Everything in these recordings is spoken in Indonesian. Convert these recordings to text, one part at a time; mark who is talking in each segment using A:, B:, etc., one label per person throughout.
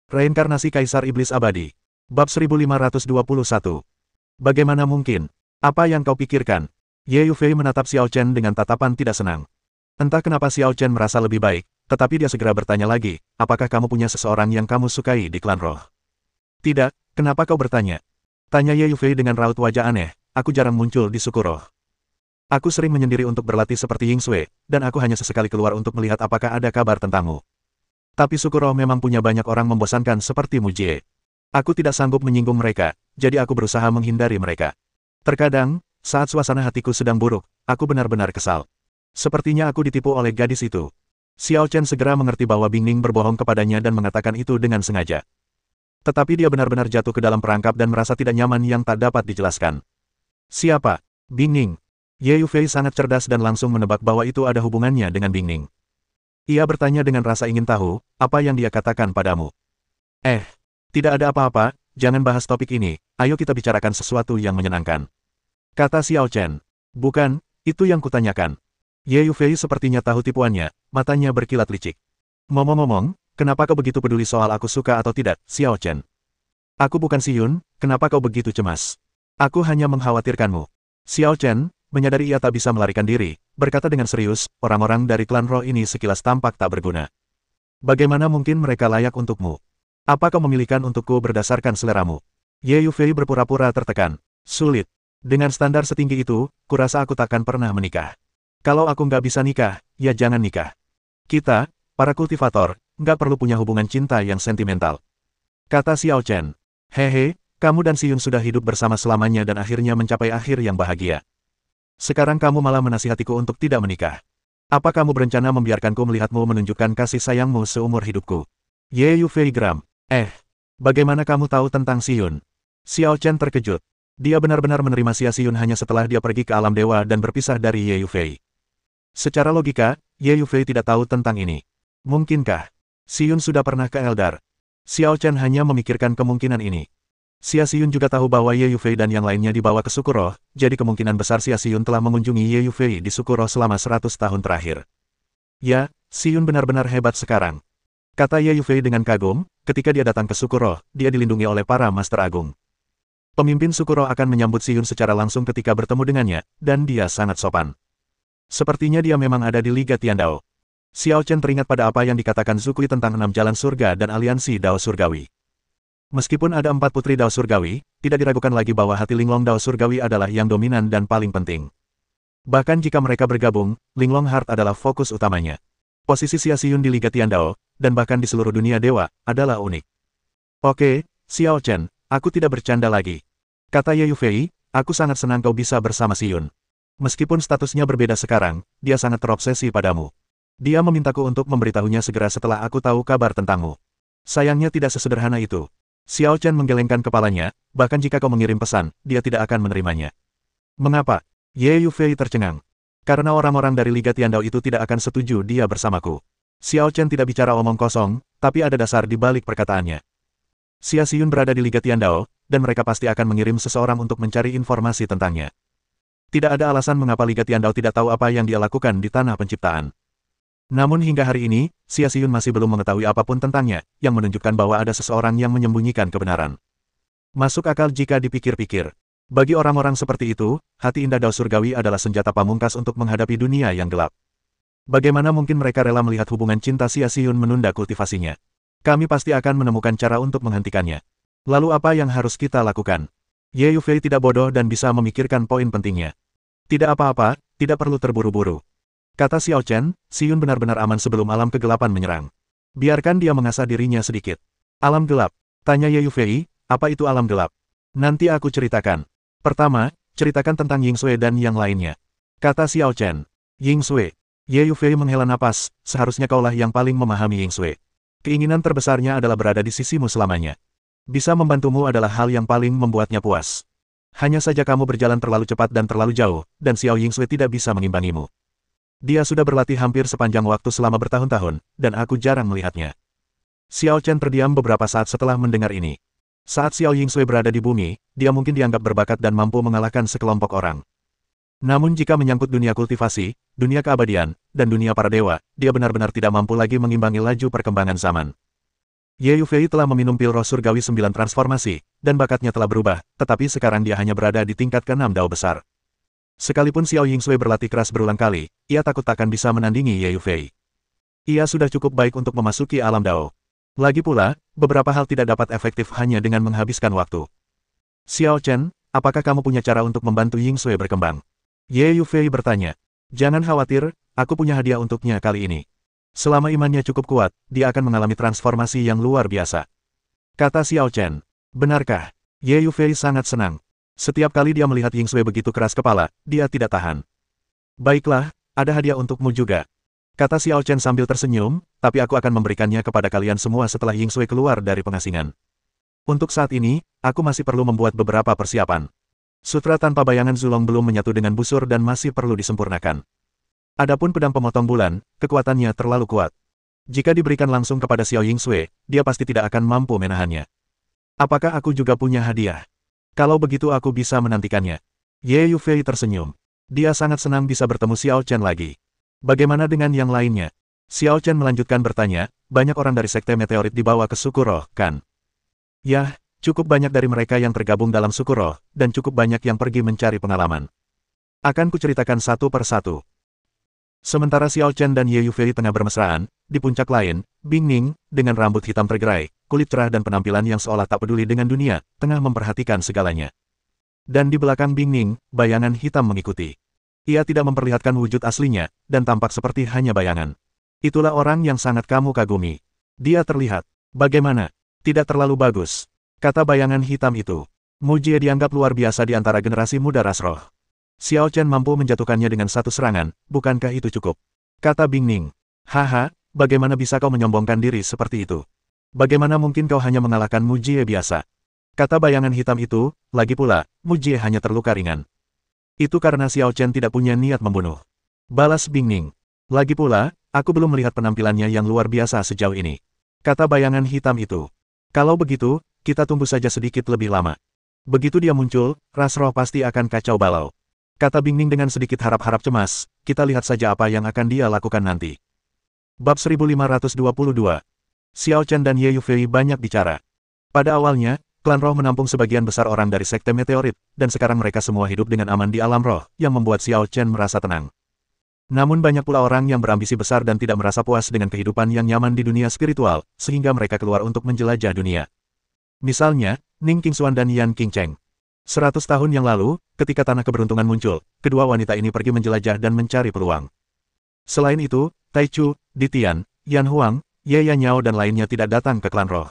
A: Reinkarnasi Kaisar Iblis Abadi. Bab 1521. Bagaimana mungkin? Apa yang kau pikirkan? Ye Yufei menatap Xiao Chen dengan tatapan tidak senang. Entah kenapa Xiao Chen merasa lebih baik, tetapi dia segera bertanya lagi, apakah kamu punya seseorang yang kamu sukai di klan roh? Tidak, kenapa kau bertanya? Tanya Ye Yufei dengan raut wajah aneh, aku jarang muncul di suku roh. Aku sering menyendiri untuk berlatih seperti Ying Sui, dan aku hanya sesekali keluar untuk melihat apakah ada kabar tentangmu. Tapi suku roh memang punya banyak orang membosankan seperti Mu Jie. Aku tidak sanggup menyinggung mereka, jadi aku berusaha menghindari mereka. Terkadang, saat suasana hatiku sedang buruk, aku benar-benar kesal. Sepertinya aku ditipu oleh gadis itu. Xiao Chen segera mengerti bahwa Bing Ning berbohong kepadanya dan mengatakan itu dengan sengaja. Tetapi dia benar-benar jatuh ke dalam perangkap dan merasa tidak nyaman yang tak dapat dijelaskan. Siapa? Bing Ning. Ye Yufei sangat cerdas dan langsung menebak bahwa itu ada hubungannya dengan Bing Ning. Ia bertanya dengan rasa ingin tahu, apa yang dia katakan padamu? Tidak ada apa-apa, jangan bahas topik ini, ayo kita bicarakan sesuatu yang menyenangkan. Kata Xiao Chen. Bukan, itu yang kutanyakan. Ye Yufei sepertinya tahu tipuannya, matanya berkilat licik. Ngomong-ngomong, kenapa kau begitu peduli soal aku suka atau tidak, Xiao Chen? Aku bukan Si Yun, kenapa kau begitu cemas? Aku hanya mengkhawatirkanmu. Xiao Chen, menyadari ia tak bisa melarikan diri, berkata dengan serius, orang-orang dari klan roh ini sekilas tampak tak berguna. Bagaimana mungkin mereka layak untukmu? Apa kau memilihkan untukku berdasarkan seleramu? Ye Yufei berpura-pura tertekan. Sulit. Dengan standar setinggi itu, kurasa aku takkan pernah menikah. Kalau aku nggak bisa nikah, ya jangan nikah. Kita, para kultivator, nggak perlu punya hubungan cinta yang sentimental. Kata Xiao Chen. Hehe, kamu dan Si Yun sudah hidup bersama selamanya dan akhirnya mencapai akhir yang bahagia. Sekarang kamu malah menasihatiku untuk tidak menikah. Apa kamu berencana membiarkanku melihatmu menunjukkan kasih sayangmu seumur hidupku? Ye Yufei geram. Bagaimana kamu tahu tentang Si Yun? Xiao Chen terkejut. Dia benar-benar menerima Si Yun hanya setelah dia pergi ke alam dewa dan berpisah dari Ye Yufei. Secara logika, Ye Yufei tidak tahu tentang ini. Mungkinkah Si Yun sudah pernah ke Eldar? Xiao Chen hanya memikirkan kemungkinan ini. Si Yun juga tahu bahwa Ye Yufei dan yang lainnya dibawa ke suku roh, jadi kemungkinan besar Si Yun telah mengunjungi Ye Yufei di suku roh selama 100 tahun terakhir. Ya, Si Yun benar-benar hebat sekarang. Kata Ye Yufei dengan kagum, ketika dia datang ke suku roh, dia dilindungi oleh para Master Agung. Pemimpin suku roh akan menyambut Si Yun secara langsung ketika bertemu dengannya, dan dia sangat sopan. Sepertinya dia memang ada di Liga Tiandao. Xiao Chen teringat pada apa yang dikatakan Zukui tentang 6 jalan surga dan aliansi Dao Surgawi. Meskipun ada 4 putri Dao Surgawi, tidak diragukan lagi bahwa hati Linglong Dao Surgawi adalah yang dominan dan paling penting. Bahkan jika mereka bergabung, Linglong Heart adalah fokus utamanya. Posisi Xia Yun di Liga Tiandao, dan bahkan di seluruh dunia dewa, adalah unik. Oke, Xiao Chen, aku tidak bercanda lagi. Kata Ye Yufei, aku sangat senang kau bisa bersama Si Yun. Meskipun statusnya berbeda sekarang, dia sangat terobsesi padamu. Dia memintaku untuk memberitahunya segera setelah aku tahu kabar tentangmu. Sayangnya tidak sesederhana itu. Xiao Chen menggelengkan kepalanya, bahkan jika kau mengirim pesan, dia tidak akan menerimanya. Mengapa? Ye Yufei tercengang. Karena orang-orang dari Liga Tiandao itu tidak akan setuju dia bersamaku. Xiao Chen tidak bicara omong kosong, tapi ada dasar di balik perkataannya. Xia Yun berada di Liga Tiandao, dan mereka pasti akan mengirim seseorang untuk mencari informasi tentangnya. Tidak ada alasan mengapa Liga Tiandao tidak tahu apa yang dia lakukan di tanah penciptaan. Namun hingga hari ini, Xia Yun masih belum mengetahui apapun tentangnya, yang menunjukkan bahwa ada seseorang yang menyembunyikan kebenaran. Masuk akal jika dipikir-pikir. Bagi orang-orang seperti itu, hati indah Dao Surgawi adalah senjata pamungkas untuk menghadapi dunia yang gelap. Bagaimana mungkin mereka rela melihat hubungan cinta Xia Yun menunda kultivasinya? Kami pasti akan menemukan cara untuk menghentikannya. Lalu apa yang harus kita lakukan? Ye Yufei tidak bodoh dan bisa memikirkan poin pentingnya. Tidak apa-apa, tidak perlu terburu-buru. Kata Xiao Chen, Si Yun benar-benar aman sebelum alam kegelapan menyerang. Biarkan dia mengasah dirinya sedikit. Alam gelap. Tanya Ye Yufei, apa itu alam gelap? Nanti aku ceritakan. Pertama, ceritakan tentang Ying Sui dan yang lainnya. Kata Xiao Chen. Ying Sui. Ye Yufei menghela napas, seharusnya kaulah yang paling memahami Ying Sui. Keinginan terbesarnya adalah berada di sisimu selamanya. Bisa membantumu adalah hal yang paling membuatnya puas. Hanya saja kamu berjalan terlalu cepat dan terlalu jauh, dan Xiao Ying Sui tidak bisa mengimbangimu. Dia sudah berlatih hampir sepanjang waktu selama bertahun-tahun, dan aku jarang melihatnya. Xiao Chen terdiam beberapa saat setelah mendengar ini. Saat Xiao Ying Sui berada di bumi, dia mungkin dianggap berbakat dan mampu mengalahkan sekelompok orang. Namun jika menyangkut dunia kultivasi, dunia keabadian, dan dunia para dewa, dia benar-benar tidak mampu lagi mengimbangi laju perkembangan zaman. Ye Yufei telah meminum pil roh surgawi 9 transformasi, dan bakatnya telah berubah, tetapi sekarang dia hanya berada di tingkat ke-6 Dao besar. Sekalipun Xiao Yingsui berlatih keras berulang kali, ia takut takkan bisa menandingi Ye Yufei. Ia sudah cukup baik untuk memasuki alam Dao. Lagi pula, beberapa hal tidak dapat efektif hanya dengan menghabiskan waktu. Xiao Chen, apakah kamu punya cara untuk membantu Yingsui berkembang? Ye Yufei bertanya. Jangan khawatir, aku punya hadiah untuknya kali ini. Selama imannya cukup kuat, dia akan mengalami transformasi yang luar biasa. Kata Xiao Chen. Benarkah? Ye Yufei sangat senang. Setiap kali dia melihat Yingsui begitu keras kepala, dia tidak tahan. Baiklah, ada hadiah untukmu juga. Kata Xiao Chen sambil tersenyum, tapi aku akan memberikannya kepada kalian semua setelah Yingsui keluar dari pengasingan. Untuk saat ini, aku masih perlu membuat beberapa persiapan. Sutra tanpa bayangan Zulong belum menyatu dengan busur dan masih perlu disempurnakan. Adapun pedang pemotong bulan, kekuatannya terlalu kuat. Jika diberikan langsung kepada Xiao Yingsui, dia pasti tidak akan mampu menahannya. Apakah aku juga punya hadiah? Kalau begitu aku bisa menantikannya. Ye Yufei tersenyum. Dia sangat senang bisa bertemu Xiao Chen lagi. Bagaimana dengan yang lainnya? Xiao Chen melanjutkan bertanya, banyak orang dari sekte meteorit dibawa ke suku roh, kan? Yah, cukup banyak dari mereka yang tergabung dalam suku roh, dan cukup banyak yang pergi mencari pengalaman. Akan kuceritakan satu per satu. Sementara Xiao Chen dan Ye Yufei tengah bermesraan, di puncak lain, Bing Ning, dengan rambut hitam tergerai, kulit cerah dan penampilan yang seolah tak peduli dengan dunia, tengah memperhatikan segalanya. Dan di belakang Bing Ning, bayangan hitam mengikuti. Ia tidak memperlihatkan wujud aslinya, dan tampak seperti hanya bayangan. Itulah orang yang sangat kamu kagumi. Dia terlihat. Bagaimana? Tidak terlalu bagus. Kata bayangan hitam itu. Mujie dianggap luar biasa di antara generasi muda ras roh. Xiao Chen mampu menjatuhkannya dengan satu serangan, bukankah itu cukup? Kata Bing Ning. Haha, bagaimana bisa kau menyombongkan diri seperti itu? Bagaimana mungkin kau hanya mengalahkan Mujie biasa? Kata bayangan hitam itu, lagi pula, Mujie hanya terluka ringan. Itu karena Xiao Chen tidak punya niat membunuh. Balas Bing Ning. Lagi pula, aku belum melihat penampilannya yang luar biasa sejauh ini. Kata bayangan hitam itu. Kalau begitu, kita tunggu saja sedikit lebih lama. Begitu dia muncul, ras roh pasti akan kacau balau. Kata Bing Ning dengan sedikit harap-harap cemas, kita lihat saja apa yang akan dia lakukan nanti. Bab 1522. Xiao Chen dan Ye Yufei banyak bicara. Pada awalnya, klan roh menampung sebagian besar orang dari sekte meteorit, dan sekarang mereka semua hidup dengan aman di alam roh, yang membuat Xiao Chen merasa tenang. Namun banyak pula orang yang berambisi besar dan tidak merasa puas dengan kehidupan yang nyaman di dunia spiritual, sehingga mereka keluar untuk menjelajah dunia. Misalnya, Ning Qingshuan dan Yan Qingcheng. 100 tahun yang lalu, ketika tanah keberuntungan muncul, kedua wanita ini pergi menjelajah dan mencari peluang. Selain itu, Tai Chu, Di Tian, Yan Huang, Ye Yanyao dan lainnya tidak datang ke klan roh.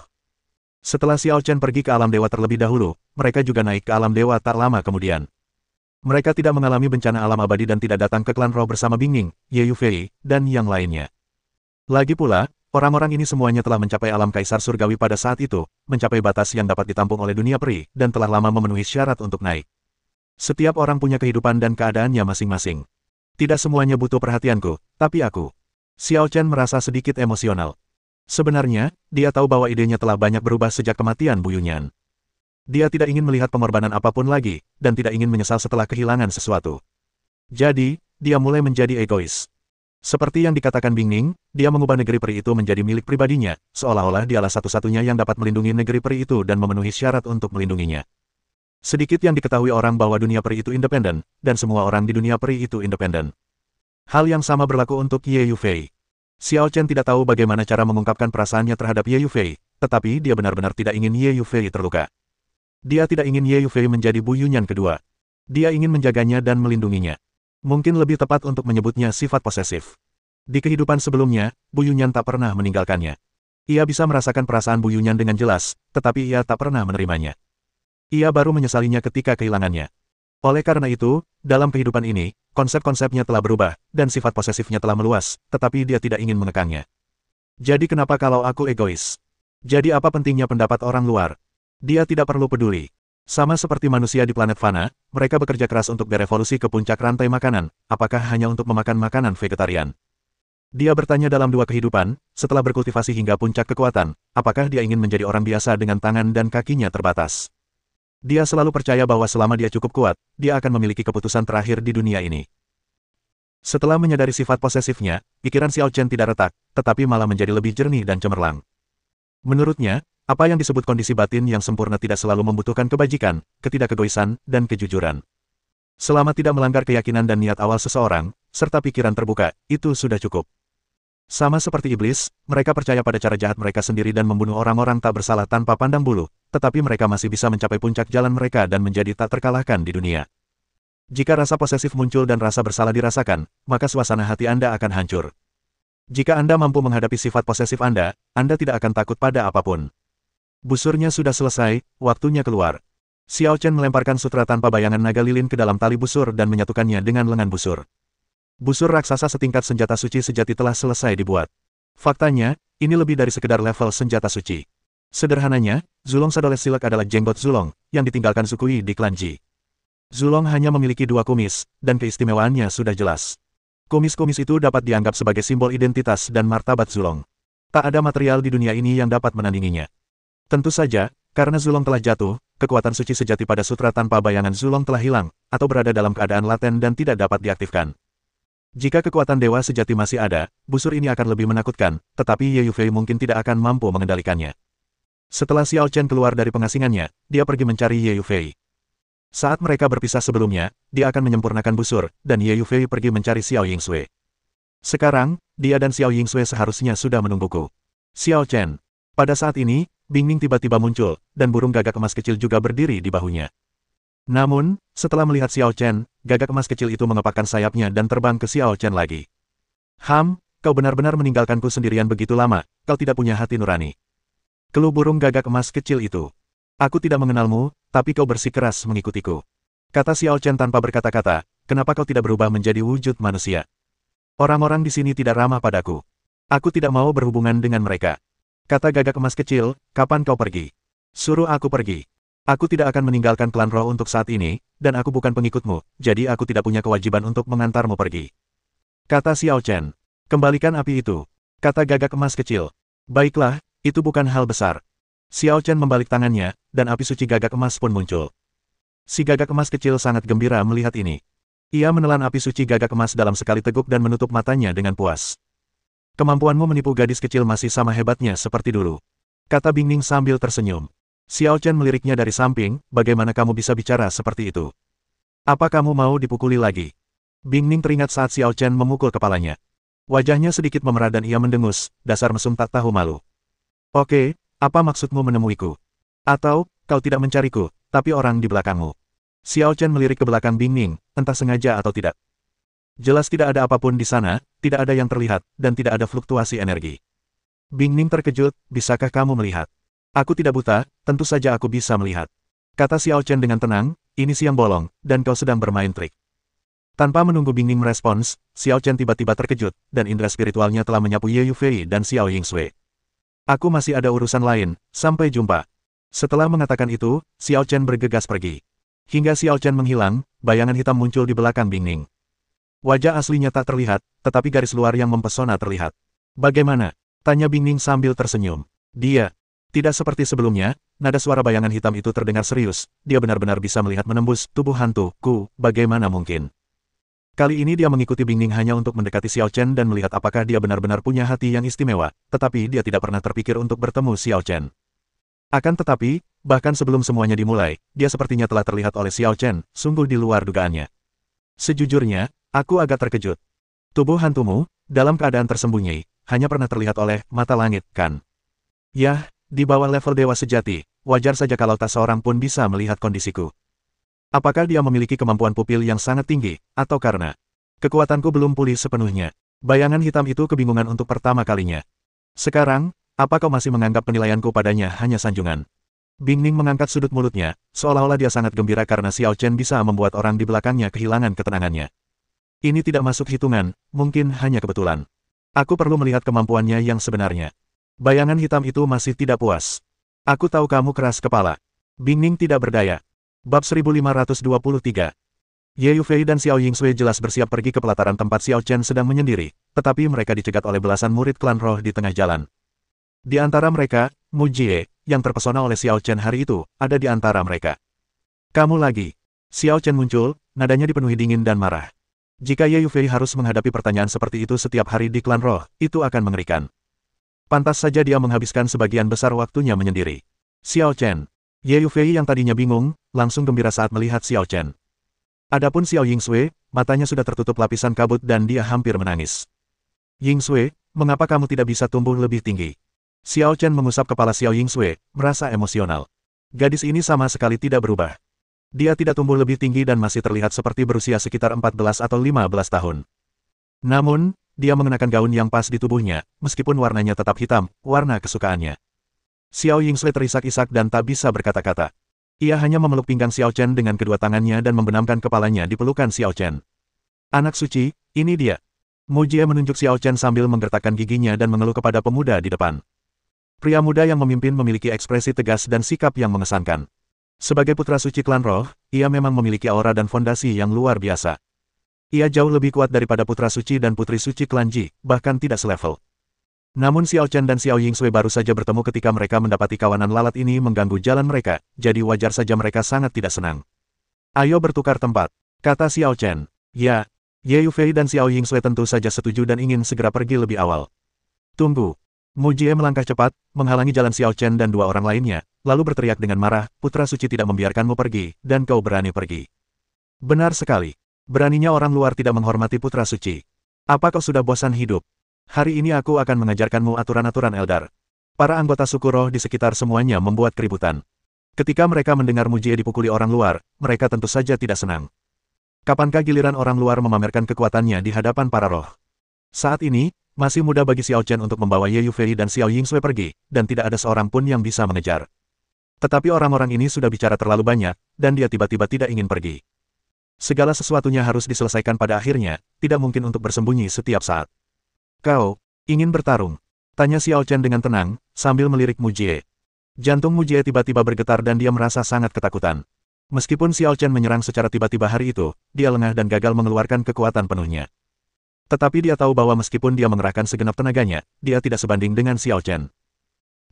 A: Setelah Xiao Chen pergi ke alam dewa terlebih dahulu, mereka juga naik ke alam dewa tak lama kemudian. Mereka tidak mengalami bencana alam abadi dan tidak datang ke klan roh bersama Bing Ning, Ye Yufei, dan yang lainnya. Lagi pula, orang-orang ini semuanya telah mencapai alam kaisar surgawi pada saat itu, mencapai batas yang dapat ditampung oleh dunia peri, dan telah lama memenuhi syarat untuk naik. Setiap orang punya kehidupan dan keadaannya masing-masing. Tidak semuanya butuh perhatianku, tapi aku. Xiao Chen merasa sedikit emosional. Sebenarnya, dia tahu bahwa idenya telah banyak berubah sejak kematian Bu Yunyan. Dia tidak ingin melihat pengorbanan apapun lagi, dan tidak ingin menyesal setelah kehilangan sesuatu. Jadi, dia mulai menjadi egois. Seperti yang dikatakan Bing Ning, dia mengubah negeri peri itu menjadi milik pribadinya, seolah-olah dialah satu-satunya yang dapat melindungi negeri peri itu dan memenuhi syarat untuk melindunginya. Sedikit yang diketahui orang bahwa dunia peri itu independen, dan semua orang di dunia peri itu independen. Hal yang sama berlaku untuk Ye Yufei. Xiao Chen tidak tahu bagaimana cara mengungkapkan perasaannya terhadap Ye Yufei, tetapi dia benar-benar tidak ingin Ye Yufei terluka. Dia tidak ingin Ye Yufei menjadi Bu Yunyan kedua. Dia ingin menjaganya dan melindunginya. Mungkin lebih tepat untuk menyebutnya sifat posesif. Di kehidupan sebelumnya, Bu Yunyan tak pernah meninggalkannya. Ia bisa merasakan perasaan Bu Yunyan dengan jelas, tetapi ia tak pernah menerimanya. Ia baru menyesalinya ketika kehilangannya. Oleh karena itu, dalam kehidupan ini, konsep-konsepnya telah berubah, dan sifat posesifnya telah meluas, tetapi dia tidak ingin mengekangnya. Jadi kenapa kalau aku egois? Jadi apa pentingnya pendapat orang luar? Dia tidak perlu peduli. Sama seperti manusia di planet Fana, mereka bekerja keras untuk berevolusi ke puncak rantai makanan, apakah hanya untuk memakan makanan vegetarian? Dia bertanya dalam dua kehidupan, setelah berkultivasi hingga puncak kekuatan, apakah dia ingin menjadi orang biasa dengan tangan dan kakinya terbatas? Dia selalu percaya bahwa selama dia cukup kuat, dia akan memiliki keputusan terakhir di dunia ini. Setelah menyadari sifat posesifnya, pikiran Xiao Chen tidak retak, tetapi malah menjadi lebih jernih dan cemerlang. Menurutnya, apa yang disebut kondisi batin yang sempurna tidak selalu membutuhkan kebajikan, ketidakegoisan, dan kejujuran. Selama tidak melanggar keyakinan dan niat awal seseorang, serta pikiran terbuka, itu sudah cukup. Sama seperti iblis, mereka percaya pada cara jahat mereka sendiri dan membunuh orang-orang tak bersalah tanpa pandang bulu, tetapi mereka masih bisa mencapai puncak jalan mereka dan menjadi tak terkalahkan di dunia. Jika rasa posesif muncul dan rasa bersalah dirasakan, maka suasana hati Anda akan hancur. Jika Anda mampu menghadapi sifat posesif Anda tidak akan takut pada apapun. Busurnya sudah selesai, waktunya keluar. Xiao Chen melemparkan sutra tanpa bayangan naga lilin ke dalam tali busur dan menyatukannya dengan lengan busur. Busur raksasa setingkat senjata suci sejati telah selesai dibuat. Faktanya, ini lebih dari sekedar level senjata suci. Sederhananya, Zulong Sadoles Silek adalah jenggot Zulong, yang ditinggalkan Sukui di klan Ji. Zulong hanya memiliki 2 kumis, dan keistimewaannya sudah jelas. Kumis-kumis itu dapat dianggap sebagai simbol identitas dan martabat Zulong. Tak ada material di dunia ini yang dapat menandinginya. Tentu saja, karena Zulong telah jatuh, kekuatan suci sejati pada sutra tanpa bayangan Zulong telah hilang, atau berada dalam keadaan laten dan tidak dapat diaktifkan. Jika kekuatan dewa sejati masih ada, busur ini akan lebih menakutkan, tetapi Ye Yufei mungkin tidak akan mampu mengendalikannya. Setelah Xiao Chen keluar dari pengasingannya, dia pergi mencari Ye Yufei. Saat mereka berpisah sebelumnya, dia akan menyempurnakan busur, dan Ye Yufei pergi mencari Xiao Yingsui. Sekarang, dia dan Xiao Yingsui seharusnya sudah menungguku. Xiao Chen. Pada saat ini, Bingning tiba-tiba muncul, dan burung gagak emas kecil juga berdiri di bahunya. Namun, setelah melihat Xiao Chen, gagak emas kecil itu mengepakkan sayapnya dan terbang ke Xiao Chen lagi. Kau benar-benar meninggalkanku sendirian begitu lama, kau tidak punya hati nurani. Keluh burung gagak emas kecil itu. Aku tidak mengenalmu, tapi kau bersikeras mengikutiku. Kata Xiao Chen tanpa berkata-kata, kenapa kau tidak berubah menjadi wujud manusia? Orang-orang di sini tidak ramah padaku. Aku tidak mau berhubungan dengan mereka. Kata gagak emas kecil, kapan kau pergi? Suruh aku pergi. Aku tidak akan meninggalkan klan roh untuk saat ini, dan aku bukan pengikutmu, jadi aku tidak punya kewajiban untuk mengantarmu pergi. Kata Xiao Chen. Kembalikan api itu. Kata gagak emas kecil. Baiklah, itu bukan hal besar. Xiao Chen membalik tangannya, dan api suci gagak emas pun muncul. Si gagak emas kecil sangat gembira melihat ini. Ia menelan api suci gagak emas dalam sekali teguk dan menutup matanya dengan puas. Kemampuanmu menipu gadis kecil masih sama hebatnya seperti dulu. Kata Bingning sambil tersenyum. Xiao Chen meliriknya dari samping, bagaimana kamu bisa bicara seperti itu? Apa kamu mau dipukuli lagi? Bingning teringat saat Xiao Chen memukul kepalanya. Wajahnya sedikit memerah dan ia mendengus, dasar mesum tak tahu malu. Oke, apa maksudmu menemuiku? Atau, kau tidak mencariku, tapi orang di belakangmu? Xiao Chen melirik ke belakang Bingning, entah sengaja atau tidak. Jelas tidak ada apapun di sana, tidak ada yang terlihat, dan tidak ada fluktuasi energi. Bingning terkejut, bisakah kamu melihat? Aku tidak buta, tentu saja aku bisa melihat. Kata Xiao Chen dengan tenang, ini siang bolong, dan kau sedang bermain trik. Tanpa menunggu Bingning merespons, Xiao Chen tiba-tiba terkejut, dan indera spiritualnya telah menyapu Ye Yufei dan Xiao Yingsui. Aku masih ada urusan lain, sampai jumpa. Setelah mengatakan itu, Xiao Chen bergegas pergi. Hingga Xiao Chen menghilang, bayangan hitam muncul di belakang Bingning. Wajah aslinya tak terlihat, tetapi garis luar yang mempesona terlihat. Bagaimana? Tanya Bingning sambil tersenyum. Dia. Tidak seperti sebelumnya, nada suara bayangan hitam itu terdengar serius, dia benar-benar bisa melihat menembus tubuh hantu-ku, bagaimana mungkin? Kali ini dia mengikuti Bingning hanya untuk mendekati Xiao Chen dan melihat apakah dia benar-benar punya hati yang istimewa, tetapi dia tidak pernah terpikir untuk bertemu Xiao Chen. Akan tetapi, bahkan sebelum semuanya dimulai, dia sepertinya telah terlihat oleh Xiao Chen, sungguh di luar dugaannya. Sejujurnya, aku agak terkejut. Tubuh hantumu, dalam keadaan tersembunyi, hanya pernah terlihat oleh mata langit, kan? Yah, di bawah level dewa sejati, wajar saja kalau tak seorang pun bisa melihat kondisiku. Apakah dia memiliki kemampuan pupil yang sangat tinggi, atau karena kekuatanku belum pulih sepenuhnya? Bayangan hitam itu kebingungan untuk pertama kalinya. Sekarang, apa kau masih menganggap penilaianku padanya hanya sanjungan? Bingning mengangkat sudut mulutnya, seolah-olah dia sangat gembira karena Xiao Chen bisa membuat orang di belakangnya kehilangan ketenangannya. Ini tidak masuk hitungan, mungkin hanya kebetulan. Aku perlu melihat kemampuannya yang sebenarnya. Bayangan hitam itu masih tidak puas. Aku tahu kamu keras kepala. Bingning tidak berdaya. Bab 1523. Ye Yufei dan Xiao Yingsui jelas bersiap pergi ke pelataran tempat Xiao Chen sedang menyendiri, tetapi mereka dicegat oleh belasan murid klan roh di tengah jalan. Di antara mereka, Mu Jie, yang terpesona oleh Xiao Chen hari itu, ada di antara mereka. Kamu lagi. Xiao Chen muncul, nadanya dipenuhi dingin dan marah. Jika Ye Yufei harus menghadapi pertanyaan seperti itu setiap hari di klan roh, itu akan mengerikan. Pantas saja dia menghabiskan sebagian besar waktunya menyendiri. Xiao Chen. Ye Yufei yang tadinya bingung, langsung gembira saat melihat Xiao Chen. Adapun Xiao Yingsui, matanya sudah tertutup lapisan kabut dan dia hampir menangis. Yingsui, mengapa kamu tidak bisa tumbuh lebih tinggi? Xiao Chen mengusap kepala Xiao Yingsui, merasa emosional. Gadis ini sama sekali tidak berubah. Dia tidak tumbuh lebih tinggi dan masih terlihat seperti berusia sekitar 14 atau 15 tahun. Namun, dia mengenakan gaun yang pas di tubuhnya, meskipun warnanya tetap hitam, warna kesukaannya. Xiao Yingsui terisak-isak dan tak bisa berkata-kata. Ia hanya memeluk pinggang Xiao Chen dengan kedua tangannya dan membenamkan kepalanya di pelukan Xiao Chen. Anak suci, ini dia. Mu Jie menunjuk Xiao Chen sambil menggertakkan giginya dan mengeluh kepada pemuda di depan. Pria muda yang memimpin memiliki ekspresi tegas dan sikap yang mengesankan. Sebagai putra suci klan roh, ia memang memiliki aura dan fondasi yang luar biasa. Ia jauh lebih kuat daripada putra suci dan putri suci klan Ji, bahkan tidak selevel. Namun Xiao Chen dan Xiao Yingsui baru saja bertemu ketika mereka mendapati kawanan lalat ini mengganggu jalan mereka, jadi wajar saja mereka sangat tidak senang. Ayo bertukar tempat, kata Xiao Chen. Ya, Ye Yufei dan Xiao Yingsui tentu saja setuju dan ingin segera pergi lebih awal. Tunggu. Mu Jie melangkah cepat, menghalangi jalan Xiao Chen dan dua orang lainnya, lalu berteriak dengan marah, putra suci tidak membiarkanmu pergi, dan kau berani pergi. Benar sekali. Beraninya orang luar tidak menghormati putra suci. Apa kau sudah bosan hidup? Hari ini aku akan mengajarkanmu aturan-aturan Eldar. Para anggota suku roh di sekitar semuanya membuat keributan. Ketika mereka mendengar Mu Jie dipukuli orang luar, mereka tentu saja tidak senang. Kapankah giliran orang luar memamerkan kekuatannya di hadapan para roh? Saat ini, masih mudah bagi Xiao Chen untuk membawa Ye Yufei dan Xiao Yingsui pergi, dan tidak ada seorang pun yang bisa mengejar. Tetapi orang-orang ini sudah bicara terlalu banyak, dan dia tiba-tiba tidak ingin pergi. Segala sesuatunya harus diselesaikan pada akhirnya, tidak mungkin untuk bersembunyi setiap saat. Kau ingin bertarung? Tanya Xiao Chen dengan tenang, sambil melirik Mu Jie. Jantung Mu Jie tiba-tiba bergetar dan dia merasa sangat ketakutan. Meskipun Xiao Chen menyerang secara tiba-tiba hari itu, dia lengah dan gagal mengeluarkan kekuatan penuhnya. Tetapi dia tahu bahwa meskipun dia mengerahkan segenap tenaganya, dia tidak sebanding dengan Xiao Chen.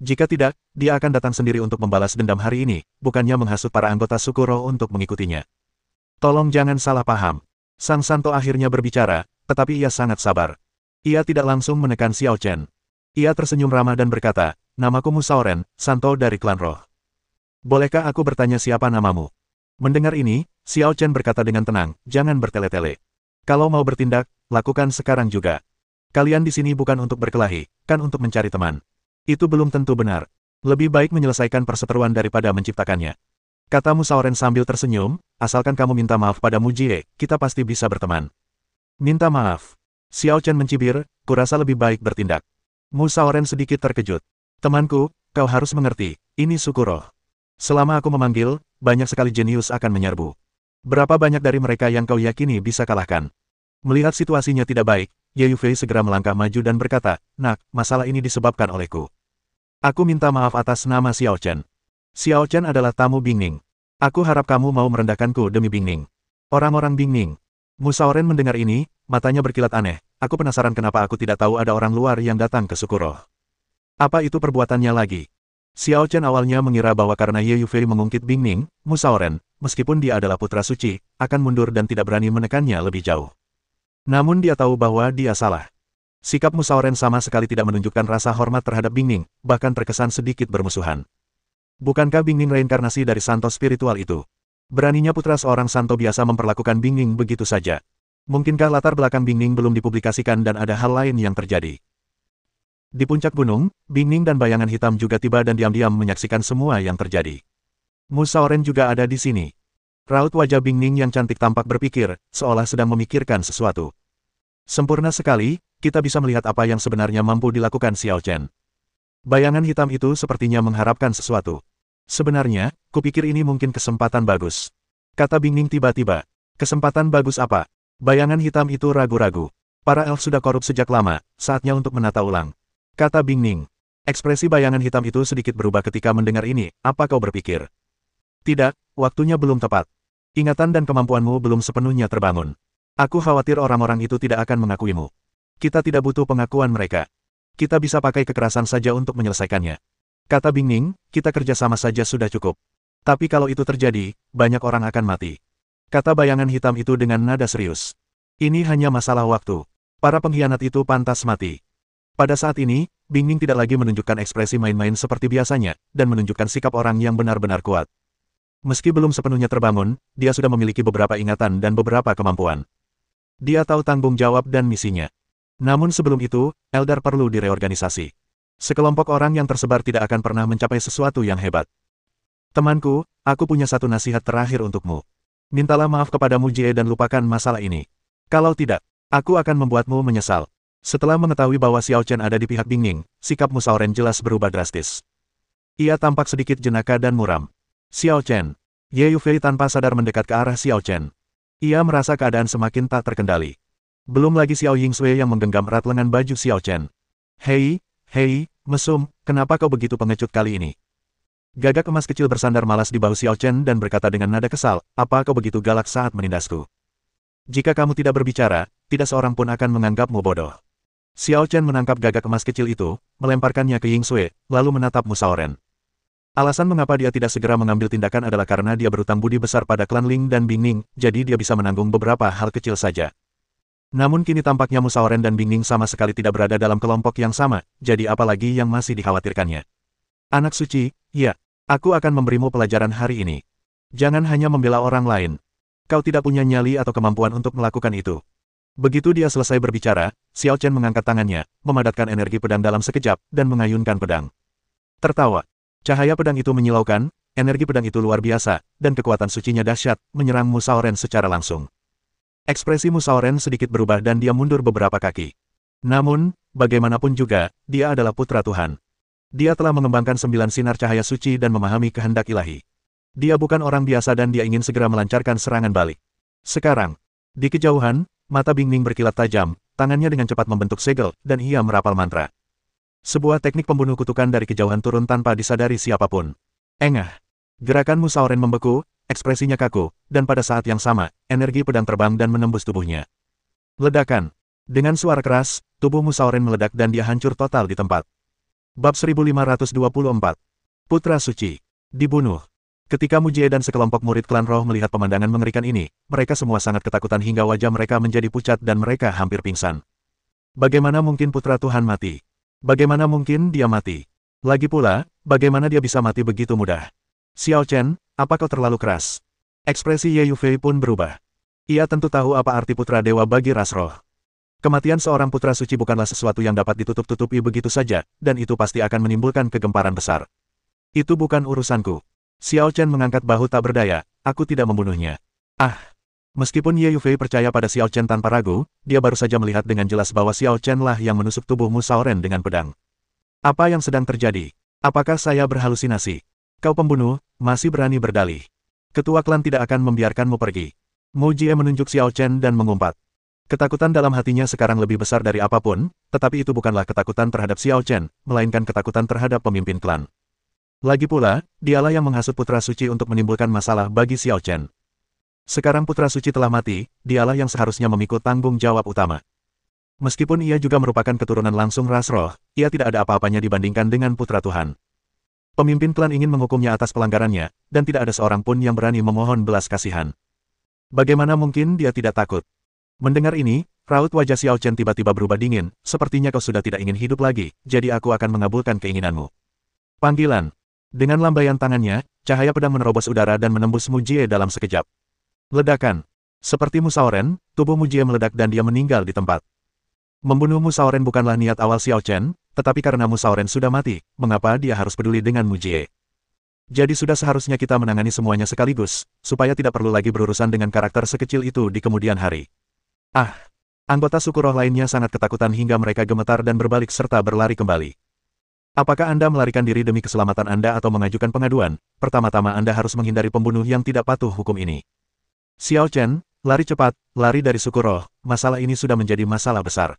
A: Jika tidak, dia akan datang sendiri untuk membalas dendam hari ini, bukannya menghasut para anggota suku roh untuk mengikutinya. Tolong jangan salah paham. Sang Santo akhirnya berbicara, tetapi ia sangat sabar. Ia tidak langsung menekan Xiao Chen. Ia tersenyum ramah dan berkata, namaku Mu Shaoren, Santo dari klan roh. Bolehkah aku bertanya siapa namamu? Mendengar ini, Xiao Chen berkata dengan tenang, jangan bertele-tele. Kalau mau bertindak, lakukan sekarang juga. Kalian di sini bukan untuk berkelahi, kan untuk mencari teman. Itu belum tentu benar. Lebih baik menyelesaikan perseteruan daripada menciptakannya. Kata Mu Shaoren sambil tersenyum, asalkan kamu minta maaf pada Mu Jie, kita pasti bisa berteman. Minta maaf. Xiao Chen mencibir, kurasa lebih baik bertindak. Mu Shaoren sedikit terkejut. Temanku, kau harus mengerti, ini suku roh. Selama aku memanggil, banyak sekali jenius akan menyerbu. Berapa banyak dari mereka yang kau yakini bisa kalahkan? Melihat situasinya tidak baik, Ye Yufei segera melangkah maju dan berkata, nak, masalah ini disebabkan olehku. Aku minta maaf atas nama Xiao Chen. Xiao Chen adalah tamu Bingning. Aku harap kamu mau merendahkanku demi Bingning. Orang-orang Bingning. Mu Shaoren mendengar ini, matanya berkilat aneh. Aku penasaran kenapa aku tidak tahu ada orang luar yang datang ke suku roh. Apa itu perbuatannya lagi? Xiao Chen awalnya mengira bahwa karena Ye Yufei mengungkit Bingning, Mu Shaoren, meskipun dia adalah putra suci, akan mundur dan tidak berani menekannya lebih jauh. Namun dia tahu bahwa dia salah. Sikap Mu Shaoren sama sekali tidak menunjukkan rasa hormat terhadap Bingning, bahkan terkesan sedikit bermusuhan. Bukankah Bingning reinkarnasi dari santo spiritual itu? Beraninya putra seorang santo biasa memperlakukan Bingning begitu saja. Mungkinkah latar belakang Bingning belum dipublikasikan dan ada hal lain yang terjadi? Di puncak gunung, Bingning dan bayangan hitam juga tiba dan diam-diam menyaksikan semua yang terjadi. Mu Shaoren juga ada di sini. Raut wajah Bingning yang cantik tampak berpikir, seolah sedang memikirkan sesuatu. Sempurna sekali, kita bisa melihat apa yang sebenarnya mampu dilakukan Xiao Chen. Bayangan hitam itu sepertinya mengharapkan sesuatu. Sebenarnya, kupikir ini mungkin kesempatan bagus. Kata Bingning tiba-tiba. Kesempatan bagus apa? Bayangan hitam itu ragu-ragu. Para elf sudah korup sejak lama, saatnya untuk menata ulang. Kata Bingning. Ekspresi bayangan hitam itu sedikit berubah ketika mendengar ini, apa kau berpikir? Tidak, waktunya belum tepat. Ingatan dan kemampuanmu belum sepenuhnya terbangun. Aku khawatir orang-orang itu tidak akan mengakuimu. Kita tidak butuh pengakuan mereka. Kita bisa pakai kekerasan saja untuk menyelesaikannya. Kata Bingning, kita kerjasama saja sudah cukup. Tapi kalau itu terjadi, banyak orang akan mati. Kata bayangan hitam itu dengan nada serius. Ini hanya masalah waktu. Para pengkhianat itu pantas mati. Pada saat ini, Bingning tidak lagi menunjukkan ekspresi main-main seperti biasanya, dan menunjukkan sikap orang yang benar-benar kuat. Meski belum sepenuhnya terbangun, dia sudah memiliki beberapa ingatan dan beberapa kemampuan. Dia tahu tanggung jawab dan misinya. Namun sebelum itu, Eldar perlu direorganisasi. Sekelompok orang yang tersebar tidak akan pernah mencapai sesuatu yang hebat. Temanku, aku punya satu nasihat terakhir untukmu. Mintalah maaf kepadamu Jie dan lupakan masalah ini. Kalau tidak, aku akan membuatmu menyesal. Setelah mengetahui bahwa Xiao Chen ada di pihak Bingning, sikap Musao Ren jelas berubah drastis. Ia tampak sedikit jenaka dan muram. Xiao Chen. Ye Yufei tanpa sadar mendekat ke arah Xiao Chen. Ia merasa keadaan semakin tak terkendali. Belum lagi Xiao Yingsui yang menggenggam erat lengan baju Xiao Chen. Hei, mesum, kenapa kau begitu pengecut kali ini? Gagak emas kecil bersandar malas di bahu Xiao Chen dan berkata dengan nada kesal, apa kau begitu galak saat menindasku? Jika kamu tidak berbicara, tidak seorang pun akan menganggapmu bodoh. Xiao Chen menangkap gagak emas kecil itu, melemparkannya ke Yingsui, lalu menatap Musao Ren. Alasan mengapa dia tidak segera mengambil tindakan adalah karena dia berutang budi besar pada klan Ling dan Bingning, jadi dia bisa menanggung beberapa hal kecil saja. Namun kini tampaknya Musao Ren dan Bingning sama sekali tidak berada dalam kelompok yang sama, jadi apalagi yang masih dikhawatirkannya. Anak suci, ya, aku akan memberimu pelajaran hari ini. Jangan hanya membela orang lain. Kau tidak punya nyali atau kemampuan untuk melakukan itu. Begitu dia selesai berbicara, Xiao Chen mengangkat tangannya, memadatkan energi pedang dalam sekejap, dan mengayunkan pedang. Tertawa. Cahaya pedang itu menyilaukan, energi pedang itu luar biasa, dan kekuatan sucinya dahsyat, menyerang Musao Ren secara langsung. Ekspresi Musao Ren sedikit berubah dan dia mundur beberapa kaki. Namun, bagaimanapun juga, dia adalah putra Tuhan. Dia telah mengembangkan 9 sinar cahaya suci dan memahami kehendak ilahi. Dia bukan orang biasa dan dia ingin segera melancarkan serangan balik. Sekarang, di kejauhan, mata Bingning berkilat tajam, tangannya dengan cepat membentuk segel, dan ia merapal mantra. Sebuah teknik pembunuh kutukan dari kejauhan turun tanpa disadari siapapun. Engah. Gerakan Musao Ren membeku, ekspresinya kaku, dan pada saat yang sama, energi pedang terbang dan menembus tubuhnya. Ledakan. Dengan suara keras, tubuh Musao Ren meledak dan dia hancur total di tempat. Bab 1524. Putra Suci. Dibunuh. Ketika Mu Jie dan sekelompok murid klan roh melihat pemandangan mengerikan ini, mereka semua sangat ketakutan hingga wajah mereka menjadi pucat dan mereka hampir pingsan. Bagaimana mungkin putra Tuhan mati? Bagaimana mungkin dia mati? Lagi pula, bagaimana dia bisa mati begitu mudah? Xiao Chen, apa kau terlalu keras? Ekspresi Ye Yufei pun berubah. Ia tentu tahu apa arti putra dewa bagi ras roh. Kematian seorang putra suci bukanlah sesuatu yang dapat ditutup-tutupi begitu saja, dan itu pasti akan menimbulkan kegemparan besar. Itu bukan urusanku. Xiao Chen mengangkat bahu tak berdaya, aku tidak membunuhnya. Meskipun Ye Yufei percaya pada Xiao Chen tanpa ragu, dia baru saja melihat dengan jelas bahwa Xiao Chen lah yang menusuk tubuh Musao Ren dengan pedang. Apa yang sedang terjadi? Apakah saya berhalusinasi? Kau pembunuh, masih berani berdalih. Ketua klan tidak akan membiarkanmu pergi. Mu Jie menunjuk Xiao Chen dan mengumpat. Ketakutan dalam hatinya sekarang lebih besar dari apapun, tetapi itu bukanlah ketakutan terhadap Xiao Chen, melainkan ketakutan terhadap pemimpin klan. Lagi pula, dialah yang menghasut putra suci untuk menimbulkan masalah bagi Xiao Chen. Sekarang putra suci telah mati, dialah yang seharusnya memikul tanggung jawab utama. Meskipun ia juga merupakan keturunan langsung ras roh, ia tidak ada apa-apanya dibandingkan dengan putra Tuhan. Pemimpin klan ingin menghukumnya atas pelanggarannya, dan tidak ada seorang pun yang berani memohon belas kasihan. Bagaimana mungkin dia tidak takut? Mendengar ini, raut wajah Xiao Chen tiba-tiba berubah dingin, sepertinya kau sudah tidak ingin hidup lagi, jadi aku akan mengabulkan keinginanmu. Panggilan. Dengan lambaian tangannya, cahaya pedang menerobos udara dan menembus Mu Jie dalam sekejap. Ledakan. Seperti Musao Ren, tubuh Mu Jie meledak dan dia meninggal di tempat. Membunuh Musao Ren bukanlah niat awal Xiao Chen, tetapi karena Musao Ren sudah mati, mengapa dia harus peduli dengan Mu Jie? Jadi sudah seharusnya kita menangani semuanya sekaligus, supaya tidak perlu lagi berurusan dengan karakter sekecil itu di kemudian hari. Anggota suku roh lainnya sangat ketakutan hingga mereka gemetar dan berbalik serta berlari kembali. Apakah Anda melarikan diri demi keselamatan Anda atau mengajukan pengaduan? Pertama-tama Anda harus menghindari pembunuh yang tidak patuh hukum ini. Xiao Chen, lari cepat, lari dari suku roh, masalah ini sudah menjadi masalah besar.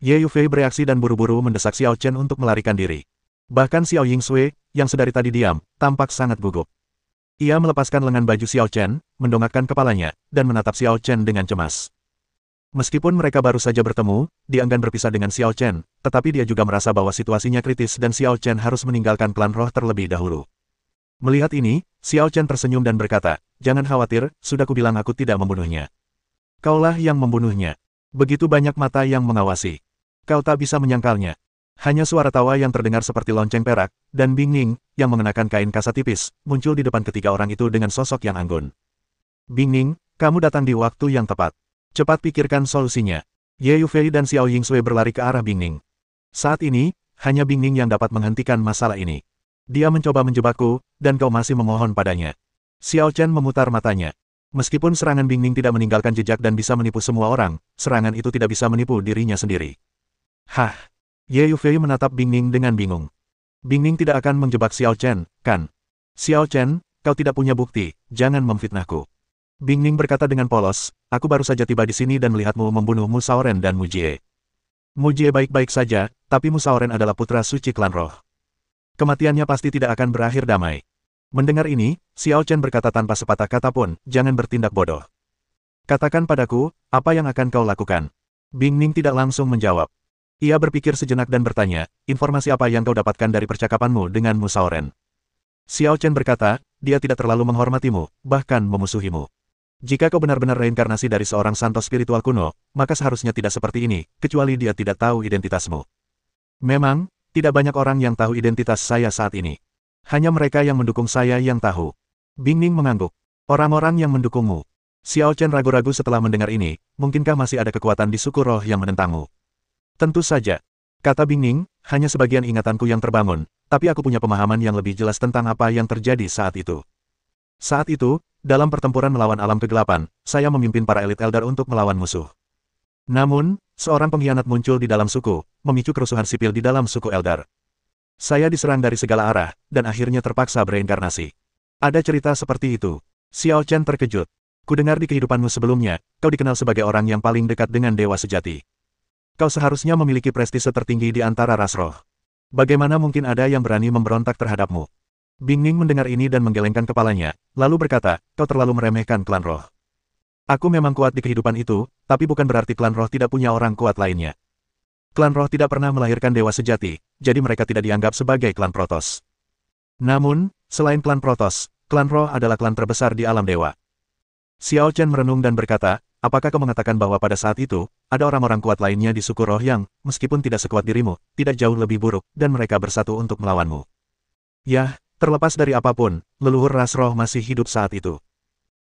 A: Ye Yufei bereaksi dan buru-buru mendesak Xiao Chen untuk melarikan diri. Bahkan Xiao Yingsui, yang sedari tadi diam, tampak sangat gugup. Ia melepaskan lengan baju Xiao Chen, mendongakkan kepalanya, dan menatap Xiao Chen dengan cemas. Meskipun mereka baru saja bertemu, dia enggan berpisah dengan Xiao Chen, tetapi dia juga merasa bahwa situasinya kritis dan Xiao Chen harus meninggalkan klan roh terlebih dahulu. Melihat ini, Xiao Chen tersenyum dan berkata, jangan khawatir, sudah kubilang aku tidak membunuhnya. Kaulah yang membunuhnya. Begitu banyak mata yang mengawasi. Kau tak bisa menyangkalnya. Hanya suara tawa yang terdengar seperti lonceng perak, dan Bing Ning, yang mengenakan kain kasa tipis, muncul di depan ketiga orang itu dengan sosok yang anggun. Bing Ning, kamu datang di waktu yang tepat. Cepat pikirkan solusinya. Ye Yufei dan Xiao Yingsui berlari ke arah Bing Ning. Saat ini, hanya Bing Ning yang dapat menghentikan masalah ini. Dia mencoba menjebakku, dan kau masih memohon padanya. Xiao Chen memutar matanya. Meskipun serangan Bing Ning tidak meninggalkan jejak dan bisa menipu semua orang, serangan itu tidak bisa menipu dirinya sendiri. Hah? Ye Yufei menatap Bing Ning dengan bingung. Bing Ning tidak akan menjebak Xiao Chen, kan? Xiao Chen, kau tidak punya bukti, jangan memfitnahku. Bing Ning berkata dengan polos, aku baru saja tiba di sini dan melihatmu membunuh Mu Shaoren dan Mu Jie. Mu Jie baik-baik saja, tapi Mu Shaoren adalah putra suci klan roh. Kematiannya pasti tidak akan berakhir damai. Mendengar ini, Xiao Chen berkata tanpa sepatah kata pun, jangan bertindak bodoh. Katakan padaku, apa yang akan kau lakukan? Bing Ning tidak langsung menjawab. Ia berpikir sejenak dan bertanya, informasi apa yang kau dapatkan dari percakapanmu dengan Mu Shaoren? Xiao Chen berkata, dia tidak terlalu menghormatimu, bahkan memusuhimu. Jika kau benar-benar reinkarnasi dari seorang santo spiritual kuno, maka seharusnya tidak seperti ini, kecuali dia tidak tahu identitasmu. Memang, tidak banyak orang yang tahu identitas saya saat ini. Hanya mereka yang mendukung saya yang tahu. Bing Ning mengangguk. Orang-orang yang mendukungmu. Xiao Chen ragu-ragu setelah mendengar ini, mungkinkah masih ada kekuatan di suku roh yang menentangmu? Tentu saja. Kata Bing Ning, hanya sebagian ingatanku yang terbangun, tapi aku punya pemahaman yang lebih jelas tentang apa yang terjadi saat itu. Saat itu, dalam pertempuran melawan alam kegelapan, saya memimpin para elit Eldar untuk melawan musuh. Namun, seorang pengkhianat muncul di dalam suku, memicu kerusuhan sipil di dalam suku Eldar. Saya diserang dari segala arah, dan akhirnya terpaksa bereinkarnasi. Ada cerita seperti itu. Xiao Chen terkejut. Kudengar di kehidupanmu sebelumnya, kau dikenal sebagai orang yang paling dekat dengan dewa sejati. Kau seharusnya memiliki prestise tertinggi di antara ras roh. Bagaimana mungkin ada yang berani memberontak terhadapmu? Bing Ning mendengar ini dan menggelengkan kepalanya, lalu berkata, kau terlalu meremehkan klan roh. Aku memang kuat di kehidupan itu, tapi bukan berarti klan roh tidak punya orang kuat lainnya. Klan roh tidak pernah melahirkan dewa sejati, jadi mereka tidak dianggap sebagai klan Protoss. Namun, selain klan Protoss, klan roh adalah klan terbesar di alam dewa. Xiao Chen merenung dan berkata, apakah kau mengatakan bahwa pada saat itu, ada orang-orang kuat lainnya di suku roh yang, meskipun tidak sekuat dirimu, tidak jauh lebih buruk, dan mereka bersatu untuk melawanmu? Yah, terlepas dari apapun, leluhur ras roh masih hidup saat itu.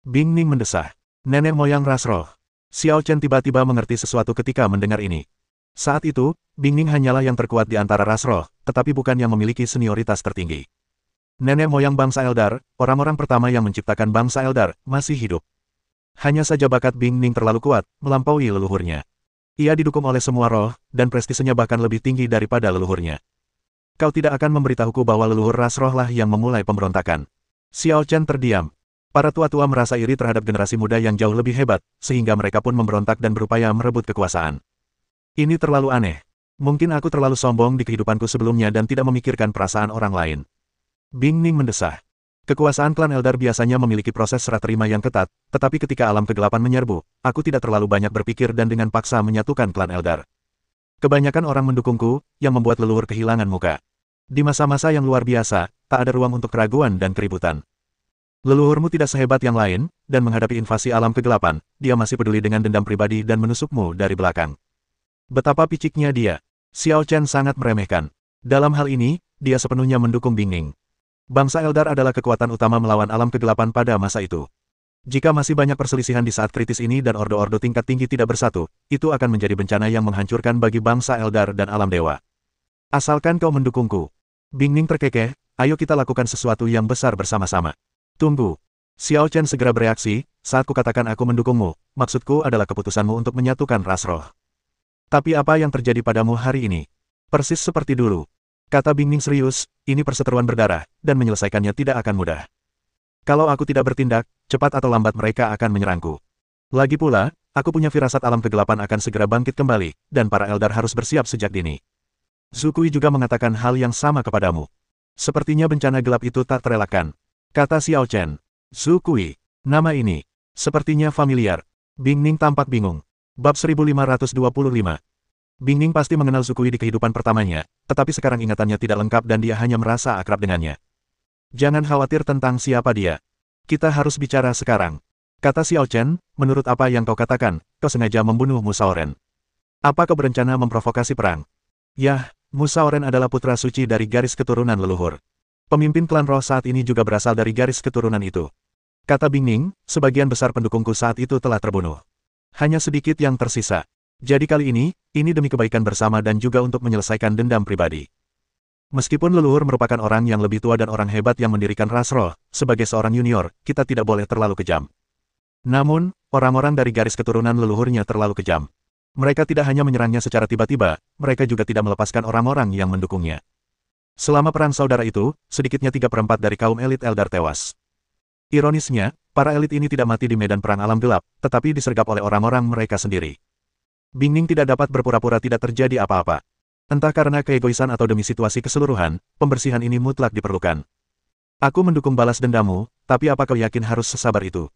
A: Bing Ning mendesah. Nenek moyang ras roh. Xiao Chen tiba-tiba mengerti sesuatu ketika mendengar ini. Saat itu, Bing Ning hanyalah yang terkuat di antara ras roh, tetapi bukan yang memiliki senioritas tertinggi. Nenek moyang bangsa Eldar, orang-orang pertama yang menciptakan bangsa Eldar, masih hidup. Hanya saja bakat Bing Ning terlalu kuat, melampaui leluhurnya. Ia didukung oleh semua roh, dan prestisenya bahkan lebih tinggi daripada leluhurnya. Kau tidak akan memberitahuku bahwa leluhur ras roh lah yang memulai pemberontakan. Xiao Chen terdiam. Para tua-tua merasa iri terhadap generasi muda yang jauh lebih hebat, sehingga mereka pun memberontak dan berupaya merebut kekuasaan. Ini terlalu aneh. Mungkin aku terlalu sombong di kehidupanku sebelumnya dan tidak memikirkan perasaan orang lain. Bing Ning mendesah. Kekuasaan klan Eldar biasanya memiliki proses serah terima yang ketat, tetapi ketika alam kegelapan menyerbu, aku tidak terlalu banyak berpikir dan dengan paksa menyatukan klan Eldar. Kebanyakan orang mendukungku, yang membuat leluhur kehilangan muka. Di masa-masa yang luar biasa, tak ada ruang untuk keraguan dan keributan. Leluhurmu tidak sehebat yang lain, dan menghadapi invasi alam kegelapan, dia masih peduli dengan dendam pribadi dan menusukmu dari belakang. Betapa piciknya dia. Xiao Chen sangat meremehkan. Dalam hal ini, dia sepenuhnya mendukung Bing Ning. Bangsa Eldar adalah kekuatan utama melawan alam kegelapan pada masa itu. Jika masih banyak perselisihan di saat kritis ini dan ordo-ordo tingkat tinggi tidak bersatu, itu akan menjadi bencana yang menghancurkan bagi bangsa Eldar dan alam dewa. Asalkan kau mendukungku. Bing Ning terkekeh, ayo kita lakukan sesuatu yang besar bersama-sama. Tunggu. Xiao Chen segera bereaksi, saat kukatakan aku mendukungmu, maksudku adalah keputusanmu untuk menyatukan ras roh. Tapi apa yang terjadi padamu hari ini? Persis seperti dulu. Kata Bing Ning serius, ini perseteruan berdarah, dan menyelesaikannya tidak akan mudah. Kalau aku tidak bertindak, cepat atau lambat mereka akan menyerangku. Lagi pula, aku punya firasat alam kegelapan akan segera bangkit kembali, dan para Eldar harus bersiap sejak dini. Zhu Kui juga mengatakan hal yang sama kepadamu. Sepertinya bencana gelap itu tak terelakkan. Kata Xiao Chen. Zhu Kui. Nama ini. Sepertinya familiar. Bing Ning tampak bingung. Bab 1525. Bing Ning pasti mengenal Zhu Kui di kehidupan pertamanya, tetapi sekarang ingatannya tidak lengkap dan dia hanya merasa akrab dengannya. Jangan khawatir tentang siapa dia. Kita harus bicara sekarang. Kata Xiao Chen, menurut apa yang kau katakan, kau sengaja membunuh Mu Shaoren. Apa kau berencana memprovokasi perang? Yah, Musa Oren adalah putra suci dari garis keturunan leluhur. Pemimpin klan roh saat ini juga berasal dari garis keturunan itu. Kata Bingning, sebagian besar pendukungku saat itu telah terbunuh. Hanya sedikit yang tersisa. Jadi kali ini demi kebaikan bersama dan juga untuk menyelesaikan dendam pribadi. Meskipun leluhur merupakan orang yang lebih tua dan orang hebat yang mendirikan ras roh, sebagai seorang junior, kita tidak boleh terlalu kejam. Namun, orang-orang dari garis keturunan leluhurnya terlalu kejam. Mereka tidak hanya menyerangnya secara tiba-tiba, mereka juga tidak melepaskan orang-orang yang mendukungnya. Selama perang saudara itu, sedikitnya 3/4 dari kaum elit Eldar tewas. Ironisnya, para elit ini tidak mati di medan perang alam gelap, tetapi disergap oleh orang-orang mereka sendiri. Bingning tidak dapat berpura-pura tidak terjadi apa-apa. Entah karena keegoisan atau demi situasi keseluruhan, pembersihan ini mutlak diperlukan. Aku mendukung balas dendammu, tapi apa kau yakin harus sesabar itu?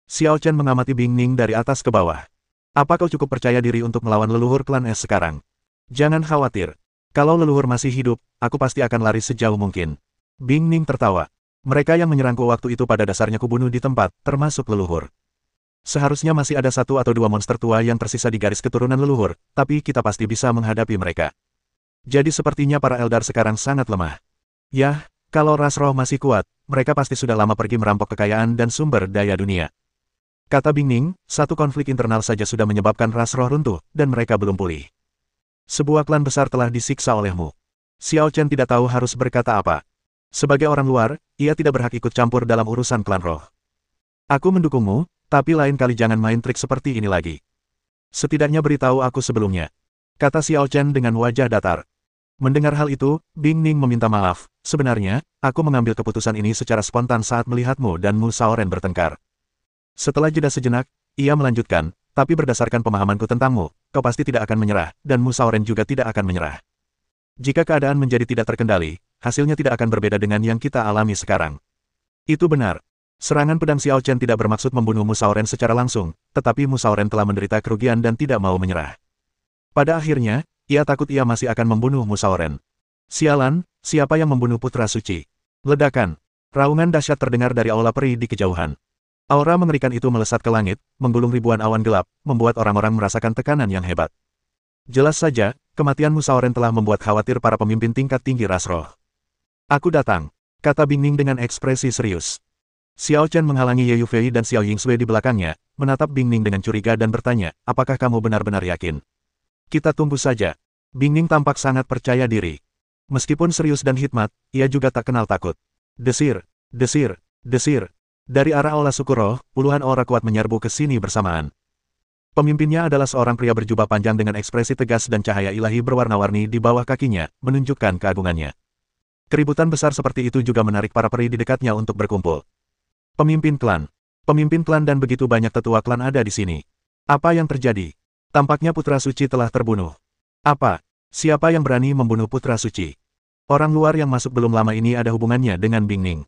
A: Xiao Chen mengamati Bingning dari atas ke bawah. Apa kau cukup percaya diri untuk melawan leluhur klan Es sekarang? Jangan khawatir. Kalau leluhur masih hidup, aku pasti akan lari sejauh mungkin. Bingning tertawa. Mereka yang menyerangku waktu itu pada dasarnya kubunuh di tempat, termasuk leluhur. Seharusnya masih ada 1 atau 2 monster tua yang tersisa di garis keturunan leluhur, tapi kita pasti bisa menghadapi mereka. Jadi sepertinya para Eldar sekarang sangat lemah. Yah, kalau ras roh masih kuat, mereka pasti sudah lama pergi merampok kekayaan dan sumber daya dunia. Kata Bingning, satu konflik internal saja sudah menyebabkan ras roh runtuh, dan mereka belum pulih. Sebuah klan besar telah disiksa olehmu. Xiao Chen tidak tahu harus berkata apa. Sebagai orang luar, ia tidak berhak ikut campur dalam urusan klan roh. Aku mendukungmu, tapi lain kali jangan main trik seperti ini lagi. Setidaknya beritahu aku sebelumnya. Kata Xiao Chen dengan wajah datar. Mendengar hal itu, Bingning meminta maaf. Sebenarnya, aku mengambil keputusan ini secara spontan saat melihatmu dan Musa Oren bertengkar. Setelah jeda sejenak, ia melanjutkan, tapi berdasarkan pemahamanku tentangmu, kau pasti tidak akan menyerah, dan Musa Oren juga tidak akan menyerah. Jika keadaan menjadi tidak terkendali, hasilnya tidak akan berbeda dengan yang kita alami sekarang. Itu benar. Serangan pedang Xiao Chen tidak bermaksud membunuh Musa Oren secara langsung, tetapi Musa Oren telah menderita kerugian dan tidak mau menyerah. Pada akhirnya, ia takut ia masih akan membunuh Musa Oren. Sialan, siapa yang membunuh putra suci? Ledakan. Raungan dahsyat terdengar dari aula peri di kejauhan. Aura mengerikan itu melesat ke langit, menggulung ribuan awan gelap, membuat orang-orang merasakan tekanan yang hebat. Jelas saja, kematian Musa Oren telah membuat khawatir para pemimpin tingkat tinggi ras roh. Aku datang, kata Bingning dengan ekspresi serius. Xiao Chen menghalangi Ye Yufei dan Xiao Yingsui di belakangnya, menatap Bingning dengan curiga dan bertanya, apakah kamu benar-benar yakin? Kita tunggu saja. Bingning tampak sangat percaya diri. Meskipun serius dan hikmat, ia juga tak kenal takut. Desir, desir, desir. Dari arah aula suku roh, puluhan aura kuat menyerbu ke sini bersamaan. Pemimpinnya adalah seorang pria berjubah panjang dengan ekspresi tegas dan cahaya ilahi berwarna-warni di bawah kakinya, menunjukkan keagungannya. Keributan besar seperti itu juga menarik para peri di dekatnya untuk berkumpul. Pemimpin klan dan begitu banyak tetua klan ada di sini. Apa yang terjadi? Tampaknya putra suci telah terbunuh. Apa? Siapa yang berani membunuh putra suci? Orang luar yang masuk belum lama ini ada hubungannya dengan Bingning.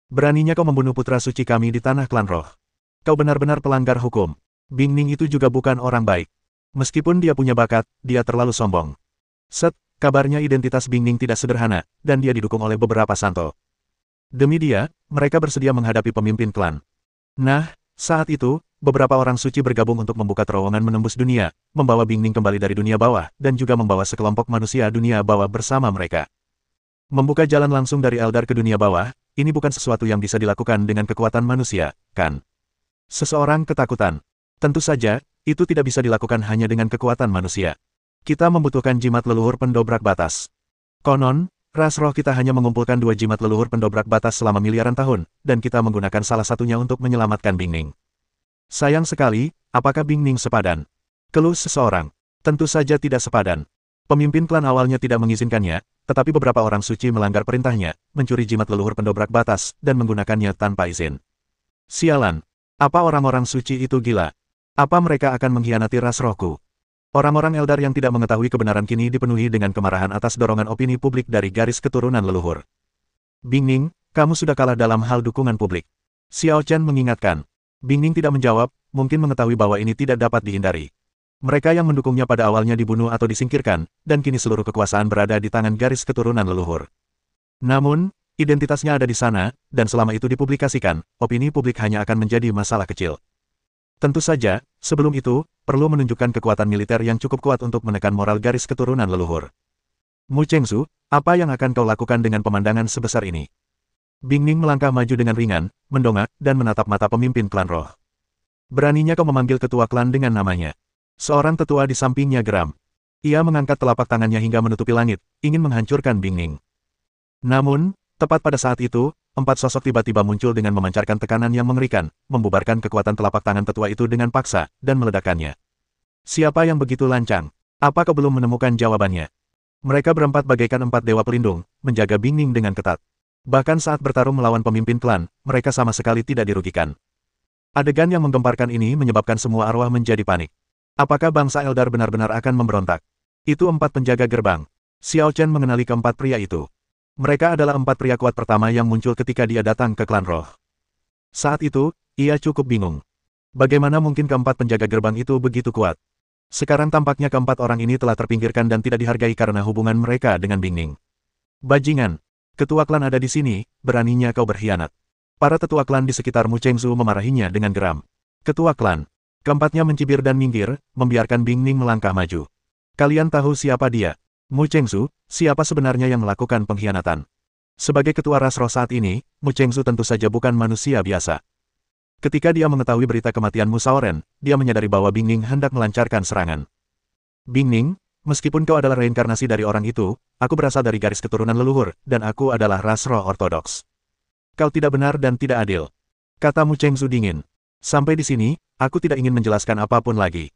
A: Beraninya kau membunuh putra suci kami di tanah klan roh. Kau benar-benar pelanggar hukum. Bingning itu juga bukan orang baik. Meskipun dia punya bakat, dia terlalu sombong. Kabarnya identitas Bingning tidak sederhana, dan dia didukung oleh beberapa santo. Demi dia, mereka bersedia menghadapi pemimpin klan. Nah, saat itu, beberapa orang suci bergabung untuk membuka terowongan menembus dunia, membawa Bingning kembali dari dunia bawah, dan juga membawa sekelompok manusia dunia bawah bersama mereka. Membuka jalan langsung dari Eldar ke dunia bawah, ini bukan sesuatu yang bisa dilakukan dengan kekuatan manusia, kan? Seseorang ketakutan. Tentu saja, itu tidak bisa dilakukan hanya dengan kekuatan manusia. Kita membutuhkan jimat leluhur pendobrak batas. Konon, ras roh kita hanya mengumpulkan 2 jimat leluhur pendobrak batas selama miliaran tahun, dan kita menggunakan salah satunya untuk menyelamatkan Bingning. Sayang sekali, apakah Bingning sepadan? Keluh seseorang. Tentu saja tidak sepadan. Pemimpin klan awalnya tidak mengizinkannya, tetapi beberapa orang suci melanggar perintahnya, mencuri jimat leluhur pendobrak batas, dan menggunakannya tanpa izin. Sialan. Apa orang-orang suci itu gila? Apa mereka akan mengkhianati ras rohku? Orang-orang Eldar yang tidak mengetahui kebenaran kini dipenuhi dengan kemarahan atas dorongan opini publik dari garis keturunan leluhur. Bingning, kamu sudah kalah dalam hal dukungan publik. Xiao Chen mengingatkan. Bingning tidak menjawab, mungkin mengetahui bahwa ini tidak dapat dihindari. Mereka yang mendukungnya pada awalnya dibunuh atau disingkirkan, dan kini seluruh kekuasaan berada di tangan garis keturunan leluhur. Namun, identitasnya ada di sana, dan selama itu dipublikasikan, opini publik hanya akan menjadi masalah kecil. Tentu saja, sebelum itu, perlu menunjukkan kekuatan militer yang cukup kuat untuk menekan moral garis keturunan leluhur. Mu Chengsu, apa yang akan kau lakukan dengan pemandangan sebesar ini? Bing Ning melangkah maju dengan ringan, mendongak, dan menatap mata pemimpin klan roh. Beraninya kau memanggil ketua klan dengan namanya. Seorang tetua di sampingnya geram. Ia mengangkat telapak tangannya hingga menutupi langit, ingin menghancurkan Bing Ning. Namun, tepat pada saat itu, 4 sosok tiba-tiba muncul dengan memancarkan tekanan yang mengerikan, membubarkan kekuatan telapak tangan tetua itu dengan paksa, dan meledakkannya. Siapa yang begitu lancang? Apa kau belum menemukan jawabannya? Mereka berempat bagaikan 4 dewa pelindung, menjaga Bing Ning dengan ketat. Bahkan saat bertarung melawan pemimpin klan, mereka sama sekali tidak dirugikan. Adegan yang menggemparkan ini menyebabkan semua arwah menjadi panik. Apakah bangsa Eldar benar-benar akan memberontak? Itu 4 penjaga gerbang. Xiao Chen mengenali keempat pria itu. Mereka adalah 4 pria kuat pertama yang muncul ketika dia datang ke klan roh. Saat itu, ia cukup bingung. Bagaimana mungkin keempat penjaga gerbang itu begitu kuat? Sekarang tampaknya keempat orang ini telah terpinggirkan dan tidak dihargai karena hubungan mereka dengan Bing Ning. Bajingan! Ketua klan ada di sini, beraninya kau berkhianat. Para tetua klan di sekitar Mu Chengsu memarahinya dengan geram. Ketua klan. Keempatnya mencibir dan minggir, membiarkan Bing Ning melangkah maju. Kalian tahu siapa dia? Mu Chengsu, siapa sebenarnya yang melakukan pengkhianatan? Sebagai ketua ras roh saat ini, Mu Chengsu tentu saja bukan manusia biasa. Ketika dia mengetahui berita kematian Mu Shaoren, dia menyadari bahwa Bing Ning hendak melancarkan serangan. Bing Ning, meskipun kau adalah reinkarnasi dari orang itu, aku berasal dari garis keturunan leluhur, dan aku adalah ras roh ortodoks. Kau tidak benar dan tidak adil. Kata Mu Chengsu dingin. Sampai di sini, aku tidak ingin menjelaskan apapun lagi.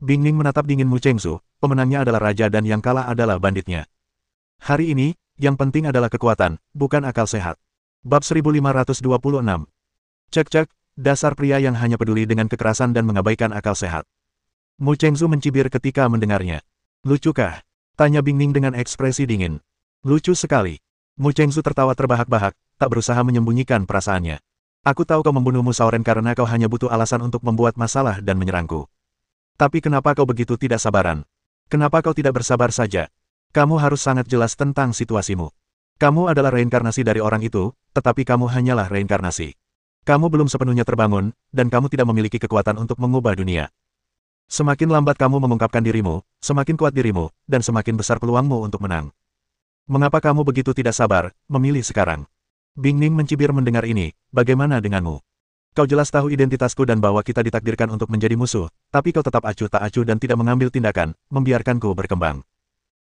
A: Bing Ning menatap dingin Mu Chengsu, pemenangnya adalah raja dan yang kalah adalah banditnya. Hari ini, yang penting adalah kekuatan, bukan akal sehat. Bab 1526. Cek-cek, dasar pria yang hanya peduli dengan kekerasan dan mengabaikan akal sehat. Mu Chengsu mencibir ketika mendengarnya. Lucukah? Tanya Bing Ning dengan ekspresi dingin. Lucu sekali. Mu Chengsu tertawa terbahak-bahak, tak berusaha menyembunyikan perasaannya. Aku tahu kau membunuh Mu Shaoren karena kau hanya butuh alasan untuk membuat masalah dan menyerangku. Tapi kenapa kau begitu tidak sabaran? Kenapa kau tidak bersabar saja? Kamu harus sangat jelas tentang situasimu. Kamu adalah reinkarnasi dari orang itu, tetapi kamu hanyalah reinkarnasi. Kamu belum sepenuhnya terbangun, dan kamu tidak memiliki kekuatan untuk mengubah dunia. Semakin lambat kamu mengungkapkan dirimu, semakin kuat dirimu, dan semakin besar peluangmu untuk menang. Mengapa kamu begitu tidak sabar, memilih sekarang? Bing Ning mencibir mendengar ini, bagaimana denganmu? Kau jelas tahu identitasku dan bahwa kita ditakdirkan untuk menjadi musuh, tapi kau tetap acuh tak acuh dan tidak mengambil tindakan, membiarkanku berkembang.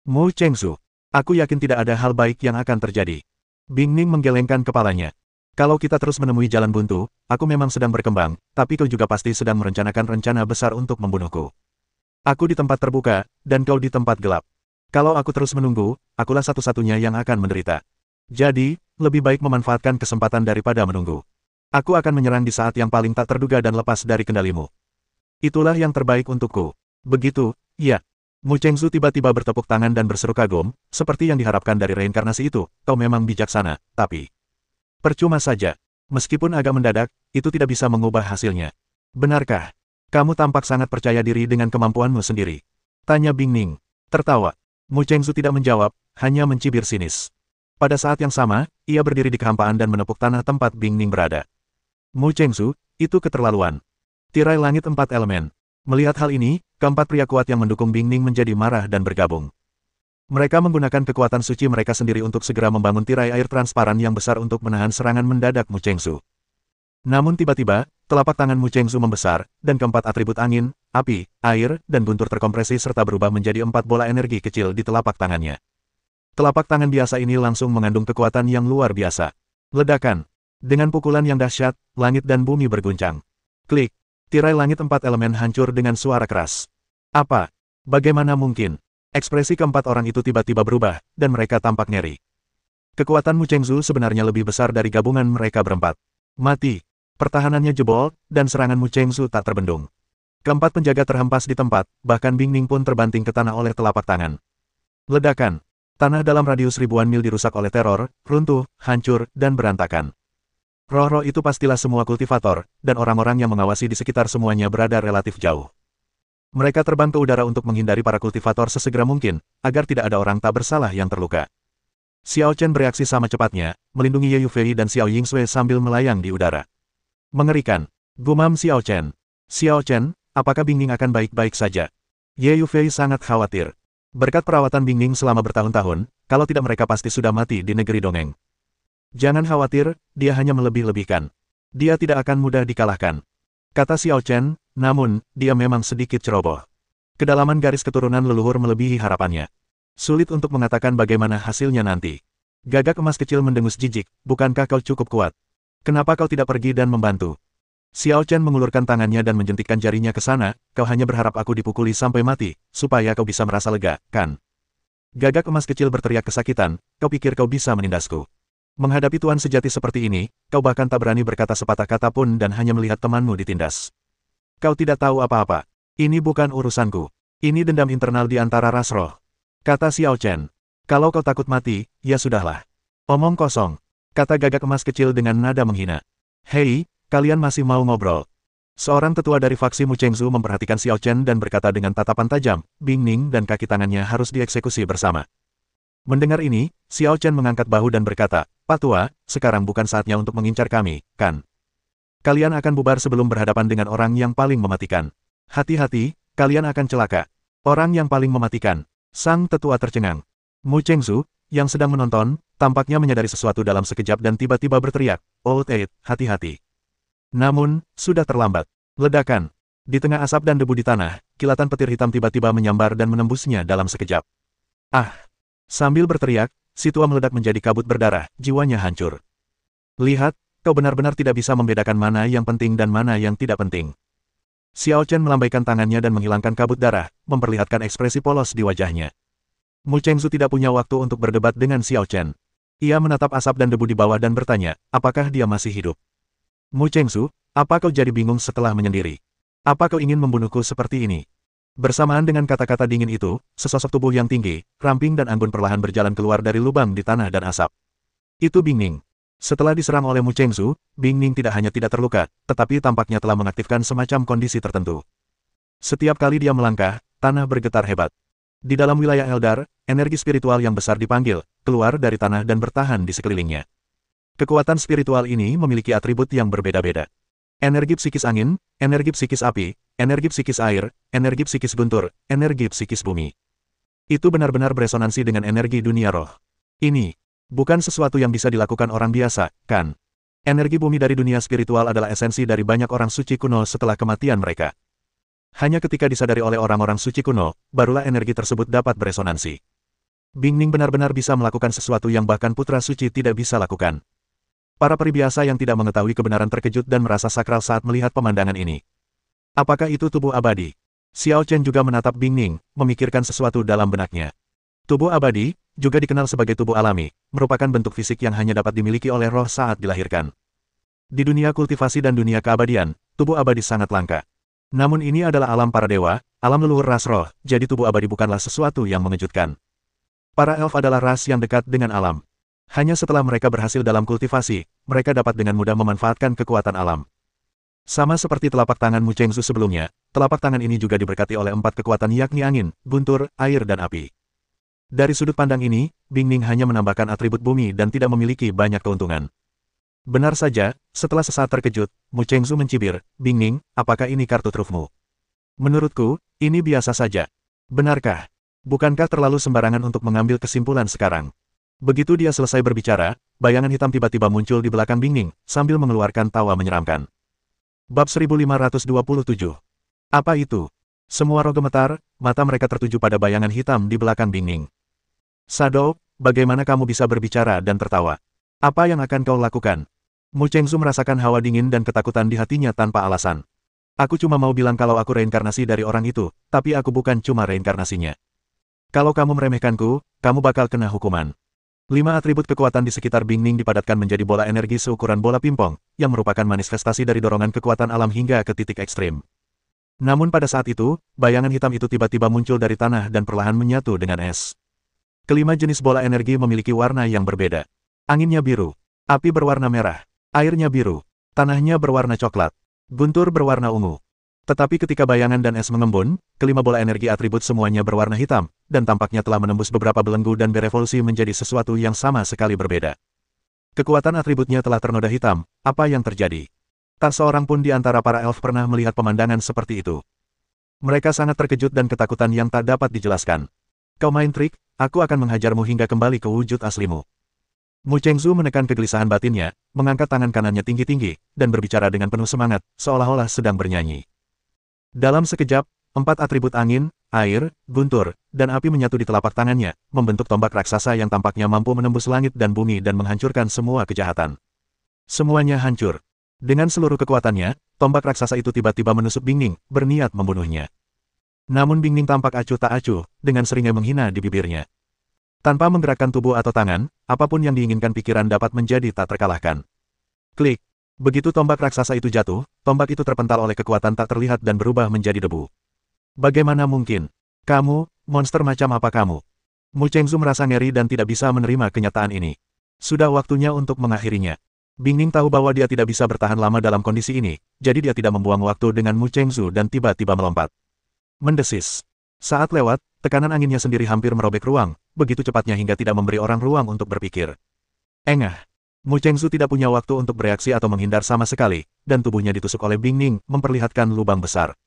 A: Mu Chengsu, aku yakin tidak ada hal baik yang akan terjadi. Bing Ning menggelengkan kepalanya. Kalau kita terus menemui jalan buntu, aku memang sedang berkembang, tapi kau juga pasti sedang merencanakan rencana besar untuk membunuhku. Aku di tempat terbuka, dan kau di tempat gelap. Kalau aku terus menunggu, akulah satu-satunya yang akan menderita. Jadi, lebih baik memanfaatkan kesempatan daripada menunggu. Aku akan menyerang di saat yang paling tak terduga dan lepas dari kendalimu. Itulah yang terbaik untukku. Begitu, ya. Mu Chengsu tiba-tiba bertepuk tangan dan berseru kagum, seperti yang diharapkan dari reinkarnasi itu, kau memang bijaksana, tapi... Percuma saja. Meskipun agak mendadak, itu tidak bisa mengubah hasilnya. Benarkah? Kamu tampak sangat percaya diri dengan kemampuanmu sendiri. Tanya Bing Ning. Tertawa. Mu Chengsu tidak menjawab, hanya mencibir sinis. Pada saat yang sama, ia berdiri di kehampaan dan menepuk tanah tempat Bing Ning berada. Mu Chengsu, itu keterlaluan. Tirai langit 4 elemen. Melihat hal ini, keempat pria kuat yang mendukung Bing Ning menjadi marah dan bergabung. Mereka menggunakan kekuatan suci mereka sendiri untuk segera membangun tirai air transparan yang besar untuk menahan serangan mendadak Mu Chengsu. Namun tiba-tiba, telapak tangan Mu Chengsu membesar, dan keempat atribut angin, api, air, dan guntur terkompresi serta berubah menjadi 4 bola energi kecil di telapak tangannya. Telapak tangan biasa ini langsung mengandung kekuatan yang luar biasa. Ledakan. Dengan pukulan yang dahsyat, langit dan bumi berguncang. Klik. Tirai langit 4 elemen hancur dengan suara keras. Apa? Bagaimana mungkin? Ekspresi keempat orang itu tiba-tiba berubah, dan mereka tampak ngeri. Kekuatan Mu Chengsu sebenarnya lebih besar dari gabungan mereka berempat. Mati. Pertahanannya jebol, dan serangan Mu Chengsu tak terbendung. Keempat penjaga terhempas di tempat, bahkan Bing Ning pun terbanting ke tanah oleh telapak tangan. Ledakan. Tanah dalam radius ribuan mil dirusak oleh teror, runtuh, hancur, dan berantakan. Roh-roh itu pastilah semua kultivator, dan orang-orang yang mengawasi di sekitar semuanya berada relatif jauh. Mereka terbang ke udara untuk menghindari para kultivator sesegera mungkin, agar tidak ada orang tak bersalah yang terluka. Xiao Chen bereaksi sama cepatnya, melindungi Ye Yufei dan Xiao Yingsui sambil melayang di udara. Mengerikan. Gumam Xiao Chen. Xiao Chen, apakah Bingning akan baik-baik saja? Ye Yufei sangat khawatir. Berkat perawatan Bingning selama bertahun-tahun, kalau tidak mereka pasti sudah mati di negeri dongeng. Jangan khawatir, dia hanya melebih-lebihkan. Dia tidak akan mudah dikalahkan. Kata Xiao Chen, namun, dia memang sedikit ceroboh. Kedalaman garis keturunan leluhur melebihi harapannya. Sulit untuk mengatakan bagaimana hasilnya nanti. Gagak emas kecil mendengus jijik, bukankah kau cukup kuat? Kenapa kau tidak pergi dan membantu? Xiao Chen mengulurkan tangannya dan menjentikkan jarinya ke sana, kau hanya berharap aku dipukuli sampai mati, supaya kau bisa merasa lega, kan? Gagak emas kecil berteriak kesakitan, kau pikir kau bisa menindasku? Menghadapi tuan sejati seperti ini, kau bahkan tak berani berkata sepatah kata pun dan hanya melihat temanmu ditindas. Kau tidak tahu apa-apa. Ini bukan urusanku. Ini dendam internal di antara ras roh. Kata Xiao Chen. Kalau kau takut mati, ya sudahlah. Omong kosong. Kata gagak emas kecil dengan nada menghina. Hei, kalian masih mau ngobrol? Seorang tetua dari faksi Mu Chengzu memperhatikan Xiao Chen dan berkata dengan tatapan tajam, Bingning dan kaki tangannya harus dieksekusi bersama. Mendengar ini, Xiao Chen mengangkat bahu dan berkata, Pak Tua, sekarang bukan saatnya untuk mengincar kami, kan? Kalian akan bubar sebelum berhadapan dengan orang yang paling mematikan. Hati-hati, kalian akan celaka. Orang yang paling mematikan. Sang tetua tercengang. Mu Chengzu, yang sedang menonton, tampaknya menyadari sesuatu dalam sekejap dan tiba-tiba berteriak, Old Eight, hati-hati. Namun, sudah terlambat. Ledakan. Di tengah asap dan debu di tanah, kilatan petir hitam tiba-tiba menyambar dan menembusnya dalam sekejap. Ah! Sambil berteriak, si tua meledak menjadi kabut berdarah, jiwanya hancur. Lihat, kau benar-benar tidak bisa membedakan mana yang penting dan mana yang tidak penting. Xiao Chen melambaikan tangannya dan menghilangkan kabut darah, memperlihatkan ekspresi polos di wajahnya. Mu Chengzu tidak punya waktu untuk berdebat dengan Xiao Chen. Ia menatap asap dan debu di bawah dan bertanya, apakah dia masih hidup? Mu Chengzu, apa kau jadi bingung setelah menyendiri? Apa kau ingin membunuhku seperti ini? Bersamaan dengan kata-kata dingin itu, sesosok tubuh yang tinggi, ramping dan anggun perlahan berjalan keluar dari lubang di tanah dan asap. Itu Bingning. Setelah diserang oleh Mu Chengzu, Bingning tidak hanya tidak terluka, tetapi tampaknya telah mengaktifkan semacam kondisi tertentu. Setiap kali dia melangkah, tanah bergetar hebat. Di dalam wilayah Eldar, energi spiritual yang besar dipanggil, keluar dari tanah dan bertahan di sekelilingnya. Kekuatan spiritual ini memiliki atribut yang berbeda-beda. Energi psikis angin, energi psikis api, energi psikis air, energi psikis guntur, energi psikis bumi. Itu benar-benar beresonansi dengan energi dunia roh. Ini bukan sesuatu yang bisa dilakukan orang biasa, kan? Energi bumi dari dunia spiritual adalah esensi dari banyak orang suci kuno setelah kematian mereka. Hanya ketika disadari oleh orang-orang suci kuno, barulah energi tersebut dapat beresonansi. Bingning benar-benar bisa melakukan sesuatu yang bahkan putra suci tidak bisa lakukan. Para peri biasa yang tidak mengetahui kebenaran terkejut dan merasa sakral saat melihat pemandangan ini. Apakah itu tubuh abadi? Xiao Chen juga menatap Bingning, memikirkan sesuatu dalam benaknya. Tubuh abadi, juga dikenal sebagai tubuh alami, merupakan bentuk fisik yang hanya dapat dimiliki oleh roh saat dilahirkan. Di dunia kultivasi dan dunia keabadian, tubuh abadi sangat langka. Namun ini adalah alam para dewa, alam leluhur ras roh, jadi tubuh abadi bukanlah sesuatu yang mengejutkan. Para elf adalah ras yang dekat dengan alam. Hanya setelah mereka berhasil dalam kultivasi, mereka dapat dengan mudah memanfaatkan kekuatan alam. Sama seperti telapak tangan Mu Chengzu sebelumnya, telapak tangan ini juga diberkati oleh 4 kekuatan yakni angin, guntur, air dan api. Dari sudut pandang ini, Bingning hanya menambahkan atribut bumi dan tidak memiliki banyak keuntungan. Benar saja, setelah sesaat terkejut, Mu Chengzu mencibir, Bingning, apakah ini kartu trufmu? Menurutku, ini biasa saja. Benarkah? Bukankah terlalu sembarangan untuk mengambil kesimpulan sekarang? Begitu dia selesai berbicara, bayangan hitam tiba-tiba muncul di belakang Bingning, sambil mengeluarkan tawa menyeramkan. Bab 1527. Apa itu? Semua roh gemetar, mata mereka tertuju pada bayangan hitam di belakang Bingning. Shadow, bagaimana kamu bisa berbicara dan tertawa? Apa yang akan kau lakukan? Mu Chengzu merasakan hawa dingin dan ketakutan di hatinya tanpa alasan. Aku cuma mau bilang kalau aku reinkarnasi dari orang itu, tapi aku bukan cuma reinkarnasinya. Kalau kamu meremehkanku, kamu bakal kena hukuman. 5 atribut kekuatan di sekitar Bingning dipadatkan menjadi bola energi seukuran bola pingpong, yang merupakan manifestasi dari dorongan kekuatan alam hingga ke titik ekstrim. Namun pada saat itu, bayangan hitam itu tiba-tiba muncul dari tanah dan perlahan menyatu dengan es. Kelima jenis bola energi memiliki warna yang berbeda. Anginnya biru, api berwarna merah, airnya biru, tanahnya berwarna coklat, guntur berwarna ungu. Tetapi ketika bayangan dan es mengembun, kelima bola energi atribut semuanya berwarna hitam, dan tampaknya telah menembus beberapa belenggu dan berevolusi menjadi sesuatu yang sama sekali berbeda. Kekuatan atributnya telah ternoda hitam, apa yang terjadi? Tak seorang pun di antara para elf pernah melihat pemandangan seperti itu. Mereka sangat terkejut dan ketakutan yang tak dapat dijelaskan. Kau main trik, aku akan menghajarmu hingga kembali ke wujud aslimu. Mu Chengzu menekan kegelisahan batinnya, mengangkat tangan kanannya tinggi-tinggi, dan berbicara dengan penuh semangat, seolah-olah sedang bernyanyi. Dalam sekejap, 4 atribut angin, air, guntur, dan api menyatu di telapak tangannya, membentuk tombak raksasa yang tampaknya mampu menembus langit dan bumi dan menghancurkan semua kejahatan. Semuanya hancur. Dengan seluruh kekuatannya, tombak raksasa itu tiba-tiba menusuk Bingning, berniat membunuhnya. Namun Bingning tampak acuh tak acuh, dengan seringnya menghina di bibirnya. Tanpa menggerakkan tubuh atau tangan, apapun yang diinginkan pikiran dapat menjadi tak terkalahkan. Klik. Begitu tombak raksasa itu jatuh, tombak itu terpental oleh kekuatan tak terlihat dan berubah menjadi debu. Bagaimana mungkin? Kamu, monster macam apa kamu? Mu Chengzu merasa ngeri dan tidak bisa menerima kenyataan ini. Sudah waktunya untuk mengakhirinya. Bingning tahu bahwa dia tidak bisa bertahan lama dalam kondisi ini, jadi dia tidak membuang waktu dengan Mu Chengzu dan tiba-tiba melompat. Mendesis. Saat lewat, tekanan anginnya sendiri hampir merobek ruang, begitu cepatnya hingga tidak memberi orang ruang untuk berpikir. Engah. Mu Chengzu tidak punya waktu untuk bereaksi atau menghindar sama sekali, dan tubuhnya ditusuk oleh Bingning, memperlihatkan lubang besar.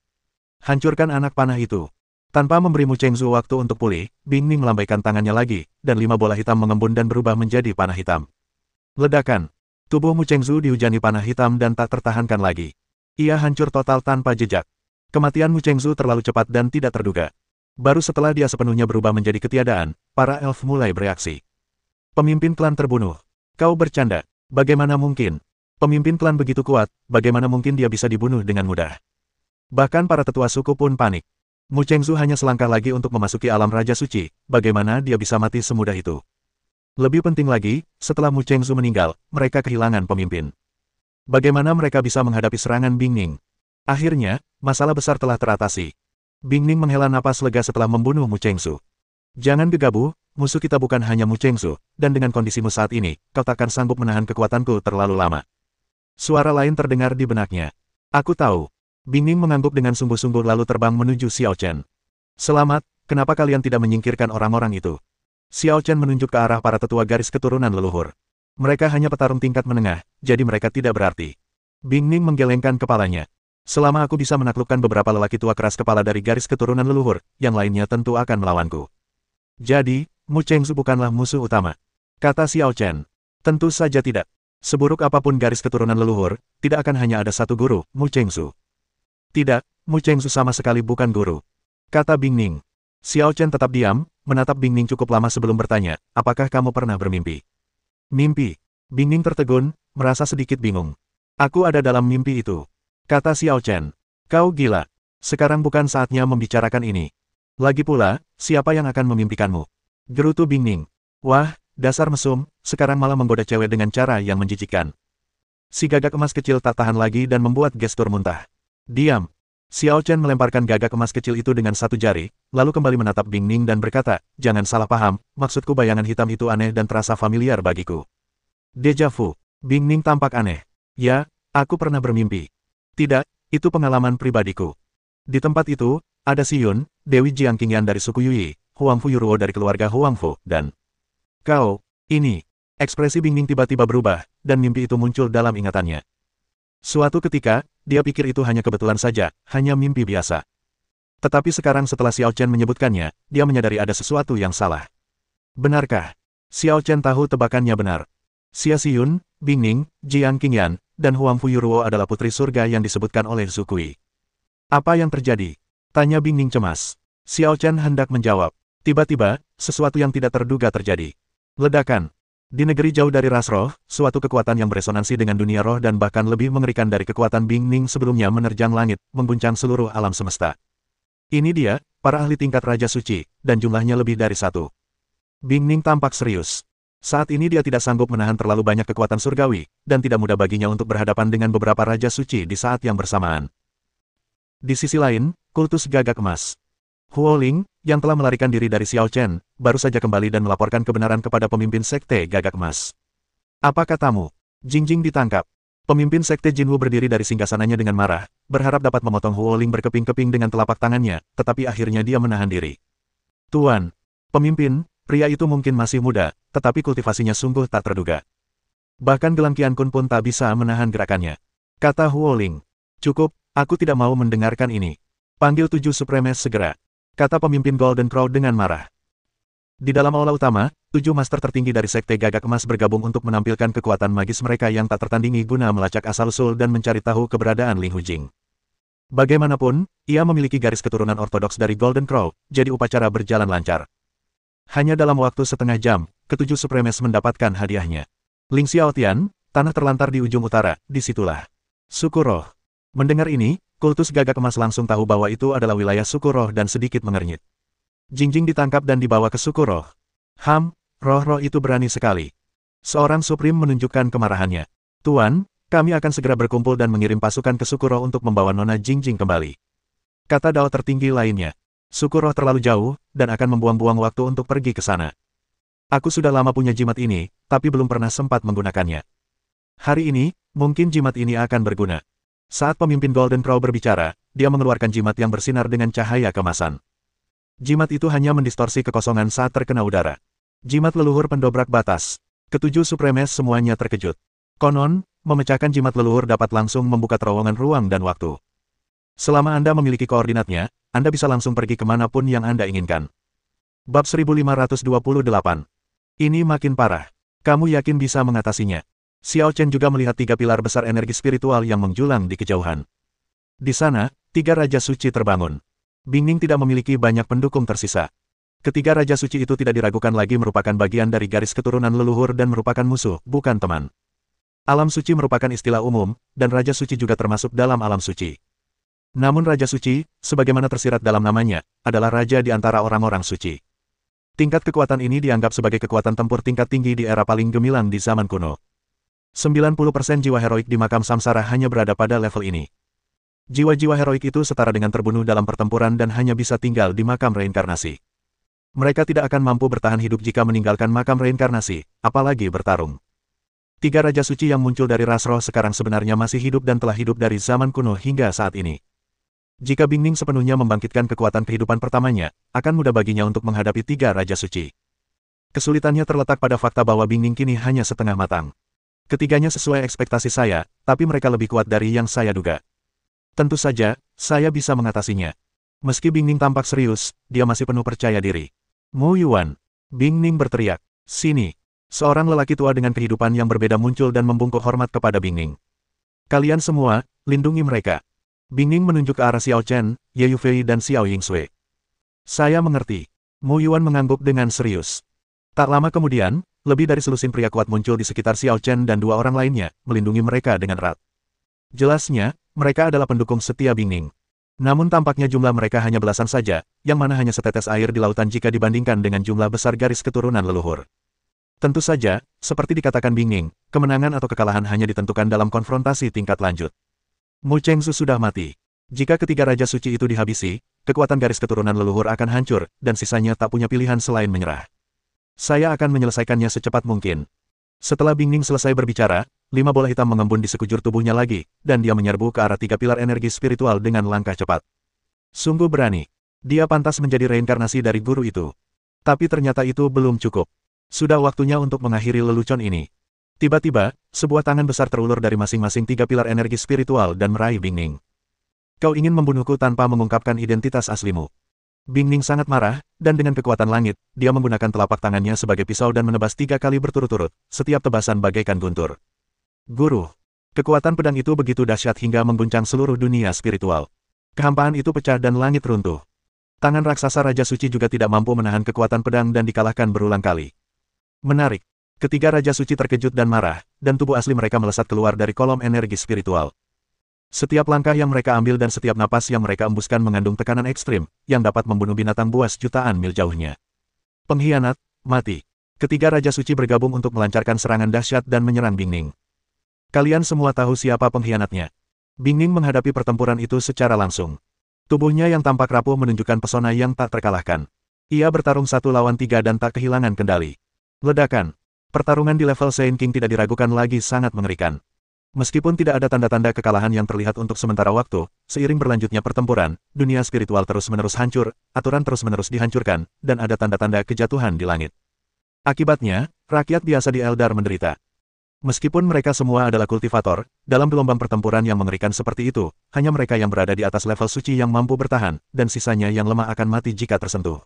A: Hancurkan anak panah itu. Tanpa memberi Mu Chengzu waktu untuk pulih, Bingning melambaikan tangannya lagi, dan 5 bola hitam mengembun dan berubah menjadi panah hitam. Ledakan. Tubuh Mu Chengzu dihujani panah hitam dan tak tertahankan lagi. Ia hancur total tanpa jejak. Kematian Mu Chengzu terlalu cepat dan tidak terduga. Baru setelah dia sepenuhnya berubah menjadi ketiadaan, para elf mulai bereaksi. Pemimpin klan terbunuh. Kau bercanda. Bagaimana mungkin? Pemimpin klan begitu kuat, bagaimana mungkin dia bisa dibunuh dengan mudah? Bahkan para tetua suku pun panik. Mu Chengzu hanya selangkah lagi untuk memasuki alam Raja Suci, bagaimana dia bisa mati semudah itu? Lebih penting lagi, setelah Mu Chengzu meninggal, mereka kehilangan pemimpin. Bagaimana mereka bisa menghadapi serangan Bingning? Akhirnya, masalah besar telah teratasi. Bingning menghela napas lega setelah membunuh Mu Chengzu. Jangan gegabah, musuh kita bukan hanya Mu Chengzu, dan dengan kondisimu saat ini, kau takkan sanggup menahan kekuatanku terlalu lama. Suara lain terdengar di benaknya. Aku tahu. Bingning mengangguk dengan sungguh-sungguh lalu terbang menuju Xiao Chen. Selamat, kenapa kalian tidak menyingkirkan orang-orang itu? Xiao Chen menunjuk ke arah para tetua garis keturunan leluhur. Mereka hanya petarung tingkat menengah, jadi mereka tidak berarti. Bingning menggelengkan kepalanya. Selama aku bisa menaklukkan beberapa lelaki tua keras kepala dari garis keturunan leluhur, yang lainnya tentu akan melawanku. Jadi, Mu Chengzu bukanlah musuh utama. Kata Xiao Chen. Tentu saja tidak. Seburuk apapun garis keturunan leluhur, tidak akan hanya ada satu guru, Mu Chengzu. Tidak, Mu Chengzu sama sekali bukan guru. Kata Bingning. Xiao Chen tetap diam, menatap Bingning cukup lama sebelum bertanya, apakah kamu pernah bermimpi? Mimpi. Bingning tertegun, merasa sedikit bingung. Aku ada dalam mimpi itu. Kata Xiao Chen. Kau gila. Sekarang bukan saatnya membicarakan ini. Lagi pula, siapa yang akan memimpikanmu? Gerutu Bingning. Wah, dasar mesum, sekarang malah menggoda cewek dengan cara yang menjijikkan. Si gagak emas kecil tak tahan lagi dan membuat gestur muntah. Diam. Xiao Chen melemparkan gagak emas kecil itu dengan satu jari, lalu kembali menatap Bingning dan berkata, jangan salah paham, maksudku bayangan hitam itu aneh dan terasa familiar bagiku. Deja vu. Bingning tampak aneh. Ya, aku pernah bermimpi. Tidak, itu pengalaman pribadiku. Di tempat itu, ada Si Yun, Dewi Jiang Qingyan dari suku Yui, Huangfu Yuruo dari keluarga Huangfu, dan kau, ini. Ekspresi Bingning tiba-tiba berubah, dan mimpi itu muncul dalam ingatannya. Suatu ketika, dia pikir itu hanya kebetulan saja, hanya mimpi biasa. Tetapi sekarang setelah Xiao Chen menyebutkannya, dia menyadari ada sesuatu yang salah. Benarkah? Xiao Chen tahu tebakannya benar. Xia Xiyun, Bingning, Jiang Qingyan, dan Huangfu Yuruo adalah putri surga yang disebutkan oleh Zukui. Apa yang terjadi? Tanya Bingning cemas. Xiao Chen hendak menjawab. Tiba-tiba, sesuatu yang tidak terduga terjadi. Ledakan. Di negeri jauh dari ras roh, suatu kekuatan yang beresonansi dengan dunia roh dan bahkan lebih mengerikan dari kekuatan Bingning sebelumnya menerjang langit, mengguncang seluruh alam semesta. Ini dia, para ahli tingkat Raja Suci, dan jumlahnya lebih dari satu. Bingning tampak serius. Saat ini dia tidak sanggup menahan terlalu banyak kekuatan surgawi, dan tidak mudah baginya untuk berhadapan dengan beberapa Raja Suci di saat yang bersamaan. Di sisi lain, kultus gagak emas. Huo Ling, yang telah melarikan diri dari Xiao Chen, baru saja kembali dan melaporkan kebenaran kepada pemimpin Sekte Gagak Emas. Apa katamu? Jingjing ditangkap. Pemimpin Sekte Jinwu berdiri dari singgasananya dengan marah, berharap dapat memotong Huo Ling berkeping-keping dengan telapak tangannya, tetapi akhirnya dia menahan diri. Tuan, pemimpin, pria itu mungkin masih muda, tetapi kultivasinya sungguh tak terduga. Bahkan Gelang Qian Kun pun tak bisa menahan gerakannya. Kata Huoling. Cukup, aku tidak mau mendengarkan ini. Panggil 7 Supremes segera. Kata pemimpin Golden Crow dengan marah. Di dalam aula utama, 7 master tertinggi dari Sekte Gagak Emas bergabung untuk menampilkan kekuatan magis mereka yang tak tertandingi guna melacak asal-usul dan mencari tahu keberadaan Ling Hujing. Bagaimanapun, ia memiliki garis keturunan ortodoks dari Golden Crow, jadi upacara berjalan lancar. Hanya dalam waktu setengah jam, ketujuh Supremes mendapatkan hadiahnya. Ling Xiaotian, tanah terlantar di ujung utara, disitulah. Suku Roh. Mendengar ini, kultus Gagak Emas langsung tahu bahwa itu adalah wilayah Suku Roh dan sedikit mengernyit. Jingjing ditangkap dan dibawa ke Suku Roh. Roh-roh itu berani sekali. Seorang Supreme menunjukkan kemarahannya. Tuan, kami akan segera berkumpul dan mengirim pasukan ke Suku Roh untuk membawa Nona Jingjing kembali. Kata Dao tertinggi lainnya. Suku Roh terlalu jauh, dan akan membuang-buang waktu untuk pergi ke sana. Aku sudah lama punya jimat ini, tapi belum pernah sempat menggunakannya. Hari ini, mungkin jimat ini akan berguna. Saat pemimpin Golden Crow berbicara, dia mengeluarkan jimat yang bersinar dengan cahaya kemasan. Jimat itu hanya mendistorsi kekosongan saat terkena udara. Jimat leluhur pendobrak batas. Ketujuh Supremes semuanya terkejut. Konon, memecahkan jimat leluhur dapat langsung membuka terowongan ruang dan waktu. Selama Anda memiliki koordinatnya, Anda bisa langsung pergi kemanapun yang Anda inginkan. Bab 1528. Ini makin parah. Kamu yakin bisa mengatasinya? Xiao Chen juga melihat 3 pilar besar energi spiritual yang menjulang di kejauhan. Di sana, 3 Raja Suci terbangun. Bingning tidak memiliki banyak pendukung tersisa. Ketiga Raja Suci itu tidak diragukan lagi merupakan bagian dari garis keturunan leluhur dan merupakan musuh, bukan teman. Alam Suci merupakan istilah umum, dan Raja Suci juga termasuk dalam alam suci. Namun Raja Suci, sebagaimana tersirat dalam namanya, adalah raja di antara orang-orang suci. Tingkat kekuatan ini dianggap sebagai kekuatan tempur tingkat tinggi di era paling gemilang di zaman kuno. 90% jiwa heroik di makam samsara hanya berada pada level ini. Jiwa-jiwa heroik itu setara dengan terbunuh dalam pertempuran dan hanya bisa tinggal di makam reinkarnasi. Mereka tidak akan mampu bertahan hidup jika meninggalkan makam reinkarnasi, apalagi bertarung. 3 Raja Suci yang muncul dari ras roh sekarang sebenarnya masih hidup dan telah hidup dari zaman kuno hingga saat ini. Jika Bingning sepenuhnya membangkitkan kekuatan kehidupan pertamanya, akan mudah baginya untuk menghadapi 3 Raja Suci. Kesulitannya terletak pada fakta bahwa Bingning kini hanya setengah matang. Ketiganya sesuai ekspektasi saya, tapi mereka lebih kuat dari yang saya duga. Tentu saja, saya bisa mengatasinya. Meski Bingning tampak serius, dia masih penuh percaya diri. Mu Yuan. Bingning berteriak. Sini. Seorang lelaki tua dengan kehidupan yang berbeda muncul dan membungkuk hormat kepada Bingning. Kalian semua, lindungi mereka. Bingning menunjuk ke arah Xiao Chen, Ye Yufei dan Xiao Yingsui. Saya mengerti. Mu Yuan mengangguk dengan serius. Tak lama kemudian, lebih dari selusin pria kuat muncul di sekitar Xiao Chen dan 2 orang lainnya, melindungi mereka dengan erat. Jelasnya, mereka adalah pendukung setia Bingning. Namun tampaknya jumlah mereka hanya belasan saja, yang mana hanya setetes air di lautan jika dibandingkan dengan jumlah besar garis keturunan leluhur. Tentu saja, seperti dikatakan Bingning, kemenangan atau kekalahan hanya ditentukan dalam konfrontasi tingkat lanjut. Mu Chengzu sudah mati. Jika ketiga Raja Suci itu dihabisi, kekuatan garis keturunan leluhur akan hancur, dan sisanya tak punya pilihan selain menyerah. Saya akan menyelesaikannya secepat mungkin. Setelah Bingning selesai berbicara, 5 bola hitam mengembun di sekujur tubuhnya lagi, dan dia menyerbu ke arah 3 pilar energi spiritual dengan langkah cepat. Sungguh berani. Dia pantas menjadi reinkarnasi dari guru itu. Tapi ternyata itu belum cukup. Sudah waktunya untuk mengakhiri lelucon ini. Tiba-tiba, sebuah tangan besar terulur dari masing-masing 3 pilar energi spiritual dan meraih Bingning. Kau ingin membunuhku tanpa mengungkapkan identitas aslimu. Bingning sangat marah, dan dengan kekuatan langit, dia menggunakan telapak tangannya sebagai pisau dan menebas 3 kali berturut-turut, setiap tebasan bagaikan guntur. Guru. Kekuatan pedang itu begitu dahsyat hingga mengguncang seluruh dunia spiritual. Kehampaan itu pecah dan langit runtuh. Tangan raksasa Raja Suci juga tidak mampu menahan kekuatan pedang dan dikalahkan berulang kali. Menarik. Ketiga Raja Suci terkejut dan marah, dan tubuh asli mereka melesat keluar dari kolom energi spiritual. Setiap langkah yang mereka ambil dan setiap napas yang mereka embuskan mengandung tekanan ekstrim, yang dapat membunuh binatang buas jutaan mil jauhnya. Pengkhianat, mati. Ketiga Raja Suci bergabung untuk melancarkan serangan dahsyat dan menyerang Bingning. Kalian semua tahu siapa pengkhianatnya. Bingning menghadapi pertempuran itu secara langsung. Tubuhnya yang tampak rapuh menunjukkan pesona yang tak terkalahkan. Ia bertarung 1 lawan 3 dan tak kehilangan kendali. Ledakan. Pertarungan di level Saint King tidak diragukan lagi sangat mengerikan. Meskipun tidak ada tanda-tanda kekalahan yang terlihat untuk sementara waktu, seiring berlanjutnya pertempuran, dunia spiritual terus-menerus hancur, aturan terus-menerus dihancurkan, dan ada tanda-tanda kejatuhan di langit. Akibatnya, rakyat biasa di Eldar menderita. Meskipun mereka semua adalah kultivator, dalam gelombang pertempuran yang mengerikan seperti itu, hanya mereka yang berada di atas level suci yang mampu bertahan, dan sisanya yang lemah akan mati jika tersentuh.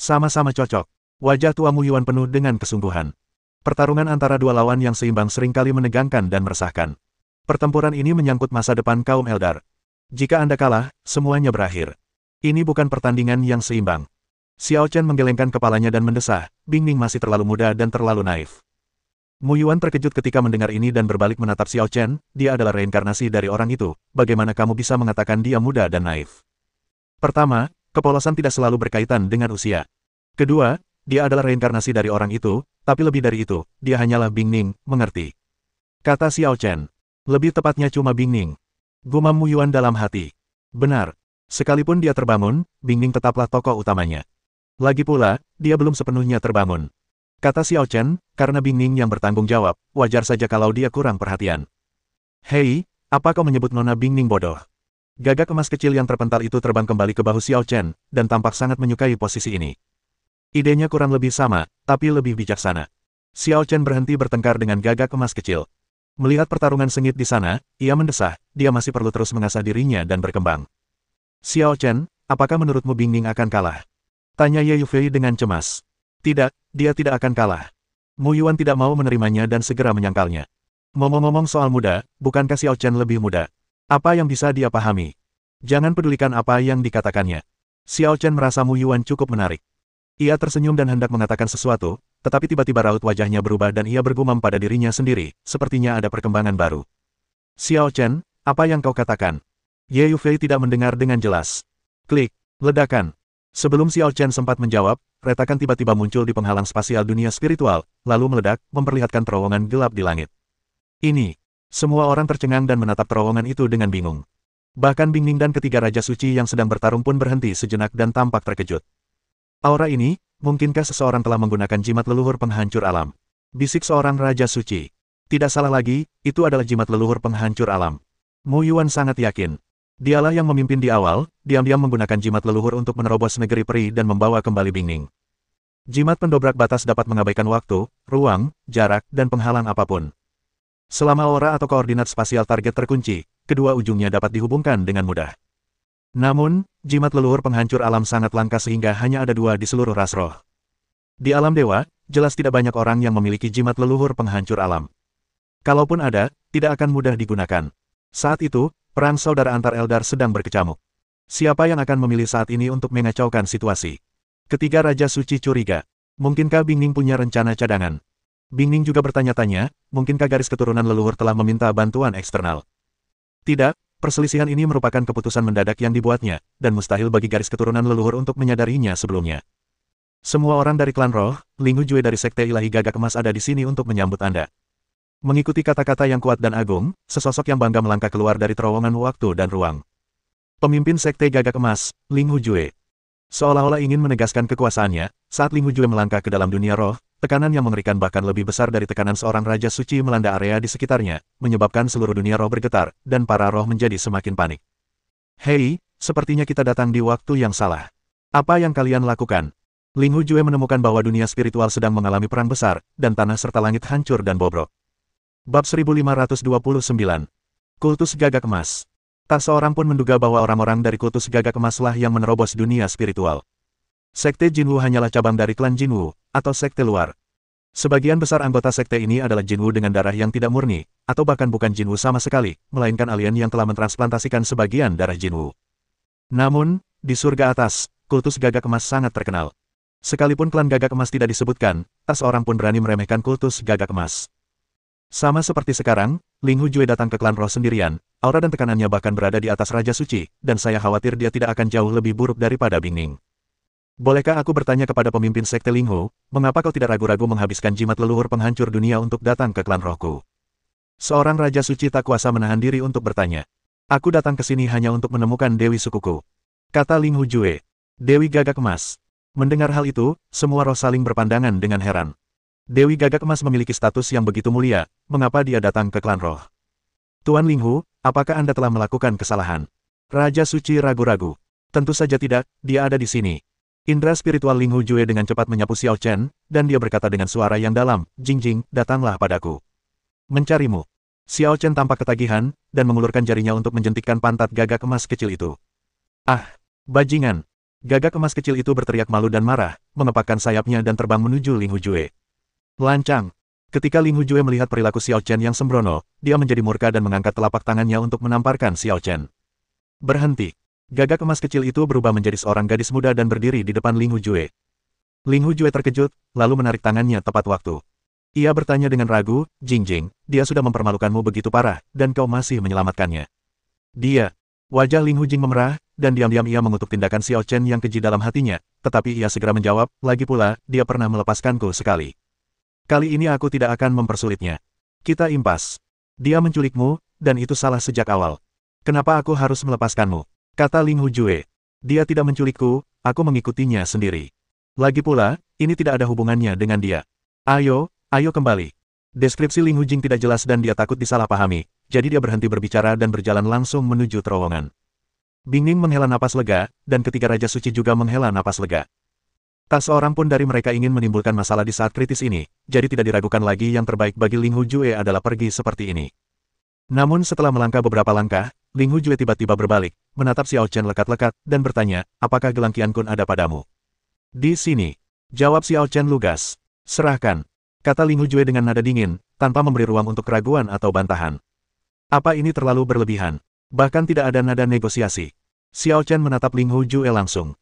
A: Sama-sama cocok. Wajah tua Mu Yuan penuh dengan kesungguhan. Pertarungan antara dua lawan yang seimbang seringkali menegangkan dan meresahkan. Pertempuran ini menyangkut masa depan kaum Eldar. Jika Anda kalah, semuanya berakhir. Ini bukan pertandingan yang seimbang. Xiao Chen menggelengkan kepalanya dan mendesah, Bing Ning masih terlalu muda dan terlalu naif. Mu Yuan terkejut ketika mendengar ini dan berbalik menatap Xiao Chen, dia adalah reinkarnasi dari orang itu, bagaimana kamu bisa mengatakan dia muda dan naif? Pertama, kepolosan tidak selalu berkaitan dengan usia. Kedua, dia adalah reinkarnasi dari orang itu, tapi lebih dari itu, dia hanyalah Bing Ning, mengerti? Kata Xiao Chen. Lebih tepatnya cuma Bing Ning. Gumam Mu Yuan dalam hati. Benar. Sekalipun dia terbangun, Bing Ning tetaplah tokoh utamanya. Lagi pula, dia belum sepenuhnya terbangun. Kata Xiao Chen, karena Bing Ning yang bertanggung jawab, wajar saja kalau dia kurang perhatian. Hei, apa kau menyebut Nona Bing Ning bodoh? Gagak emas kecil yang terpental itu terbang kembali ke bahu Xiao Chen, dan tampak sangat menyukai posisi ini. Idenya kurang lebih sama, tapi lebih bijaksana. Xiao Chen berhenti bertengkar dengan gagak emas kecil. Melihat pertarungan sengit di sana, ia mendesah, dia masih perlu terus mengasah dirinya dan berkembang. Xiao Chen, apakah menurutmu Bing Ning akan kalah? Tanya Ye Yufei dengan cemas. Tidak, dia tidak akan kalah. Mu Yuan tidak mau menerimanya dan segera menyangkalnya. Ngomong-ngomong soal muda, bukankah Xiao Chen lebih muda? Apa yang bisa dia pahami? Jangan pedulikan apa yang dikatakannya. Xiao Chen merasa Mu Yuan cukup menarik. Ia tersenyum dan hendak mengatakan sesuatu, tetapi tiba-tiba raut wajahnya berubah dan ia bergumam pada dirinya sendiri, sepertinya ada perkembangan baru. Xiao Chen, apa yang kau katakan? Ye Yufei tidak mendengar dengan jelas. Klik, ledakan. Sebelum Xiao Chen sempat menjawab, retakan tiba-tiba muncul di penghalang spasial dunia spiritual, lalu meledak, memperlihatkan terowongan gelap di langit. Ini. Semua orang tercengang dan menatap terowongan itu dengan bingung. Bahkan Bing Ning dan ketiga Raja Suci yang sedang bertarung pun berhenti sejenak dan tampak terkejut. Aura ini, mungkinkah seseorang telah menggunakan jimat leluhur penghancur alam? Bisik seorang Raja Suci. Tidak salah lagi, itu adalah jimat leluhur penghancur alam. Mu Yuan sangat yakin. Dialah yang memimpin di awal, diam-diam menggunakan jimat leluhur untuk menerobos negeri peri dan membawa kembali Bing Ning. Jimat pendobrak batas dapat mengabaikan waktu, ruang, jarak, dan penghalang apapun. Selama aura atau koordinat spasial target terkunci, kedua ujungnya dapat dihubungkan dengan mudah. Namun, jimat leluhur penghancur alam sangat langka sehingga hanya ada dua di seluruh ras roh. Di alam dewa, jelas tidak banyak orang yang memiliki jimat leluhur penghancur alam. Kalaupun ada, tidak akan mudah digunakan. Saat itu, perang saudara antar Eldar sedang berkecamuk. Siapa yang akan memilih saat ini untuk mengacaukan situasi? Ketiga Raja Suci curiga. Mungkinkah Bing Ning punya rencana cadangan? Bing Ning juga bertanya-tanya, mungkinkah garis keturunan leluhur telah meminta bantuan eksternal? Tidak, perselisihan ini merupakan keputusan mendadak yang dibuatnya, dan mustahil bagi garis keturunan leluhur untuk menyadarinya sebelumnya. Semua orang dari klan roh, Ling Hujue dari Sekte Ilahi Gagak Emas ada di sini untuk menyambut Anda. Mengikuti kata-kata yang kuat dan agung, sesosok yang bangga melangkah keluar dari terowongan waktu dan ruang. Pemimpin Sekte Gagak Emas, Ling Hujue. Seolah-olah ingin menegaskan kekuasaannya, saat Ling Hujue melangkah ke dalam dunia roh, tekanan yang mengerikan bahkan lebih besar dari tekanan seorang Raja Suci melanda area di sekitarnya, menyebabkan seluruh dunia roh bergetar, dan para roh menjadi semakin panik. Hei, sepertinya kita datang di waktu yang salah. Apa yang kalian lakukan? Ling Hujue menemukan bahwa dunia spiritual sedang mengalami perang besar, dan tanah serta langit hancur dan bobrok. Bab 1529. Kultus Gagak Emas. Tak seorang pun menduga bahwa orang-orang dari kultus Gagak Emaslah yang menerobos dunia spiritual. Sekte Jinwu hanyalah cabang dari klan Jinwu, atau sekte luar. Sebagian besar anggota sekte ini adalah Jinwu dengan darah yang tidak murni, atau bahkan bukan Jinwu sama sekali, melainkan alien yang telah mentransplantasikan sebagian darah Jinwu. Namun, di surga atas, kultus Gagak Emas sangat terkenal. Sekalipun klan Gagak Emas tidak disebutkan, tak seorang pun berani meremehkan kultus Gagak Emas. Sama seperti sekarang, Ling Hujue datang ke klan roh sendirian, aura dan tekanannya bahkan berada di atas Raja Suci, dan saya khawatir dia tidak akan jauh lebih buruk daripada Bing Ning. Bolehkah aku bertanya kepada pemimpin sekte Ling Hu, mengapa kau tidak ragu-ragu menghabiskan jimat leluhur penghancur dunia untuk datang ke klan rohku? Seorang Raja Suci tak kuasa menahan diri untuk bertanya. Aku datang ke sini hanya untuk menemukan Dewi sukuku. Kata Ling Hujue. Dewi Gagak Emas. Mendengar hal itu, semua roh saling berpandangan dengan heran. Dewi Gagak Emas memiliki status yang begitu mulia, mengapa dia datang ke klan roh? Tuan Ling Hu, apakah Anda telah melakukan kesalahan? Raja Suci ragu-ragu. Tentu saja tidak, dia ada di sini. Indra spiritual Ling Hujue dengan cepat menyapu Xiao Chen, dan dia berkata dengan suara yang dalam, Jing Jing, datanglah padaku. Mencarimu. Xiao Chen tampak ketagihan, dan mengulurkan jarinya untuk menjentikkan pantat gagak emas kecil itu. Ah! Bajingan! Gagak emas kecil itu berteriak malu dan marah, mengepakkan sayapnya dan terbang menuju Ling Hujue. Lancang! Ketika Ling Hujue melihat perilaku Xiao Chen yang sembrono, dia menjadi murka dan mengangkat telapak tangannya untuk menamparkan Xiao Chen. Berhenti! Gagak emas kecil itu berubah menjadi seorang gadis muda dan berdiri di depan Ling Hujue. Ling Hujue terkejut, lalu menarik tangannya tepat waktu. Ia bertanya dengan ragu, Jingjing, dia sudah mempermalukanmu begitu parah, dan kau masih menyelamatkannya. Dia. Wajah Ling Hujing memerah, dan diam-diam ia mengutuk tindakan Xiao Chen yang keji dalam hatinya, tetapi ia segera menjawab, lagi pula, dia pernah melepaskanku sekali. Kali ini aku tidak akan mempersulitnya. Kita impas. Dia menculikmu, dan itu salah sejak awal. Kenapa aku harus melepaskanmu? Kata Ling Hujue. Dia tidak menculikku, aku mengikutinya sendiri. Lagi pula, ini tidak ada hubungannya dengan dia. Ayo kembali. Deskripsi Ling Hujing tidak jelas dan dia takut disalahpahami, jadi dia berhenti berbicara dan berjalan langsung menuju terowongan. Bingning menghela napas lega, dan ketiga Raja Suci juga menghela napas lega. Tak seorang pun dari mereka ingin menimbulkan masalah di saat kritis ini, jadi tidak diragukan lagi yang terbaik bagi Ling Hujue adalah pergi seperti ini. Namun setelah melangkah beberapa langkah, Ling Hujue tiba-tiba berbalik, menatap Xiao Chen lekat-lekat, dan bertanya, apakah gelang Qian Kun ada padamu? Di sini. Jawab Xiao Chen lugas. Serahkan. Kata Ling Hujue dengan nada dingin, tanpa memberi ruang untuk keraguan atau bantahan. Apa ini terlalu berlebihan? Bahkan tidak ada nada negosiasi. Xiao Chen menatap Ling Hujue langsung.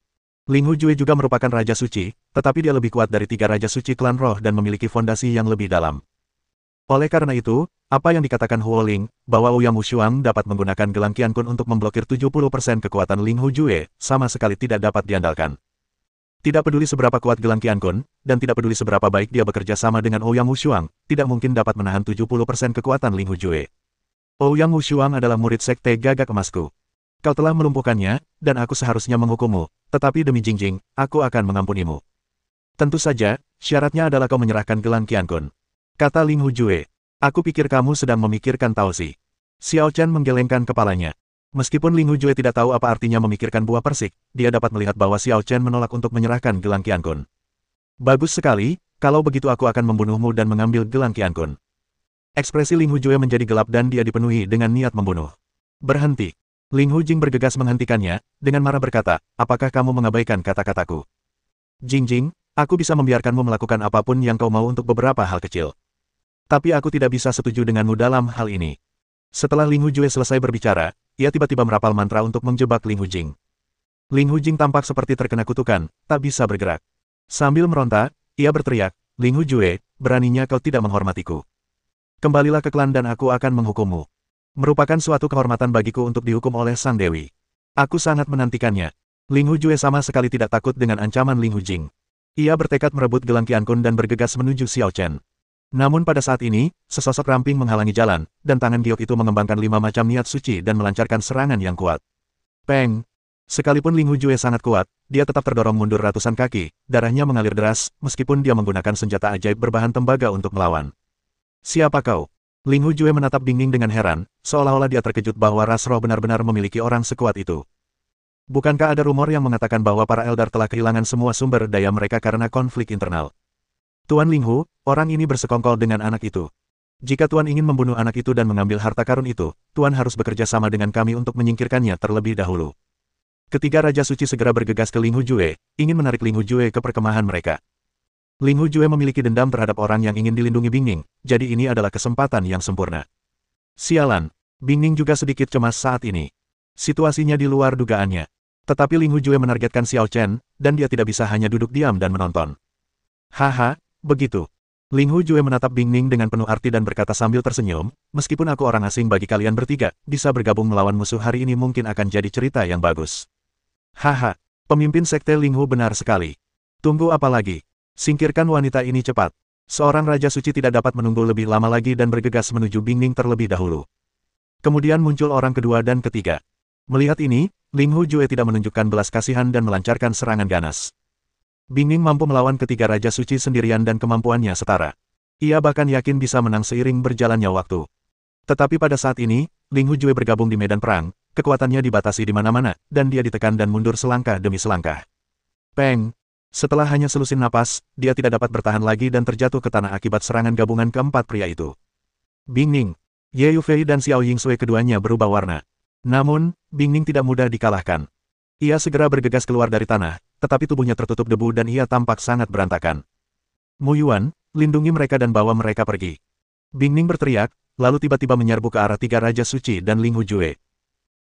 A: Ling Hujue juga merupakan Raja Suci, tetapi dia lebih kuat dari tiga Raja Suci klan roh dan memiliki fondasi yang lebih dalam. Oleh karena itu, apa yang dikatakan Huo Ling, bahwa Ouyang Wushuang dapat menggunakan gelang Qian Kun untuk memblokir 70% kekuatan Ling Hujue, sama sekali tidak dapat diandalkan. Tidak peduli seberapa kuat gelang Qian Kun, dan tidak peduli seberapa baik dia bekerja sama dengan Ouyang Wushuang, tidak mungkin dapat menahan 70% kekuatan Ling Hujue. Ouyang Wushuang adalah murid sekte gagak emasku. Kau telah melumpuhkannya, dan aku seharusnya menghukummu, tetapi demi Jingjing, aku akan mengampunimu. Tentu saja, syaratnya adalah kau menyerahkan gelang Qian Kun. Kata Ling Hujue. Aku pikir kamu sedang memikirkan Taozi. Xiao Chen menggelengkan kepalanya. Meskipun Ling Hujue tidak tahu apa artinya memikirkan buah persik, dia dapat melihat bahwa Xiao Chen menolak untuk menyerahkan gelang Qian Kun. Bagus sekali, kalau begitu aku akan membunuhmu dan mengambil gelang Qian Kun. Ekspresi Ling Hujue menjadi gelap dan dia dipenuhi dengan niat membunuh. Berhenti. Ling Hujing bergegas menghentikannya, dengan marah berkata, apakah kamu mengabaikan kata-kataku? Jingjing, aku bisa membiarkanmu melakukan apapun yang kau mau untuk beberapa hal kecil. Tapi aku tidak bisa setuju denganmu dalam hal ini. Setelah Ling Hujue selesai berbicara, ia tiba-tiba merapal mantra untuk menjebak Ling Hujing. Ling Hujing tampak seperti terkena kutukan, tak bisa bergerak. Sambil meronta, ia berteriak, Ling Hujue, beraninya kau tidak menghormatiku. Kembalilah ke klan dan aku akan menghukummu. Merupakan suatu kehormatan bagiku untuk dihukum oleh Sang Dewi. Aku sangat menantikannya. Ling Hujue sama sekali tidak takut dengan ancaman Ling Hujing. Ia bertekad merebut gelang Qian Kun dan bergegas menuju Xiao Chen. Namun pada saat ini, sesosok ramping menghalangi jalan, dan tangan giok itu mengembangkan 5 macam niat suci dan melancarkan serangan yang kuat. Peng! Sekalipun Ling Hujue sangat kuat, dia tetap terdorong mundur ratusan kaki, darahnya mengalir deras, meskipun dia menggunakan senjata ajaib berbahan tembaga untuk melawan. Siapa kau? Ling Hujue menatap Bingning dengan heran, seolah-olah dia terkejut bahwa ras roh benar-benar memiliki orang sekuat itu. Bukankah ada rumor yang mengatakan bahwa para Eldar telah kehilangan semua sumber daya mereka karena konflik internal? Tuan Linghu, orang ini bersekongkol dengan anak itu. Jika Tuan ingin membunuh anak itu dan mengambil harta karun itu, Tuan harus bekerja sama dengan kami untuk menyingkirkannya terlebih dahulu. Ketiga Raja Suci segera bergegas ke Ling Hujue, ingin menarik Ling Hujue ke perkemahan mereka. Ling Hujue memiliki dendam terhadap orang yang ingin dilindungi Bingning, jadi ini adalah kesempatan yang sempurna. Sialan, Bingning juga sedikit cemas saat ini. Situasinya di luar dugaannya. Tetapi Ling Hujue menargetkan Xiao Chen, dan dia tidak bisa hanya duduk diam dan menonton. Haha. Begitu. Ling Hujue menatap Bingning dengan penuh arti dan berkata sambil tersenyum, meskipun aku orang asing bagi kalian bertiga, bisa bergabung melawan musuh hari ini mungkin akan jadi cerita yang bagus. Haha, pemimpin sekte Linghu benar sekali. Tunggu apa lagi? Singkirkan wanita ini cepat. Seorang Raja Suci tidak dapat menunggu lebih lama lagi dan bergegas menuju Bingning terlebih dahulu. Kemudian muncul orang kedua dan ketiga. Melihat ini, Ling Hujue tidak menunjukkan belas kasihan dan melancarkan serangan ganas. Bingning mampu melawan ketiga Raja Suci sendirian dan kemampuannya setara. Ia bahkan yakin bisa menang seiring berjalannya waktu. Tetapi pada saat ini, Ling Hujue bergabung di medan perang, kekuatannya dibatasi di mana-mana, dan dia ditekan dan mundur selangkah demi selangkah. Peng! Setelah hanya selusin napas, dia tidak dapat bertahan lagi dan terjatuh ke tanah akibat serangan gabungan keempat pria itu. Bingning, Ye Yufei dan Xiao Yingsui keduanya berubah warna. Namun, Bingning tidak mudah dikalahkan. Ia segera bergegas keluar dari tanah, tetapi tubuhnya tertutup debu dan ia tampak sangat berantakan. Mu Yuan, lindungi mereka dan bawa mereka pergi. Bingning berteriak, lalu tiba-tiba menyerbu ke arah tiga Raja Suci dan Ling Hujue.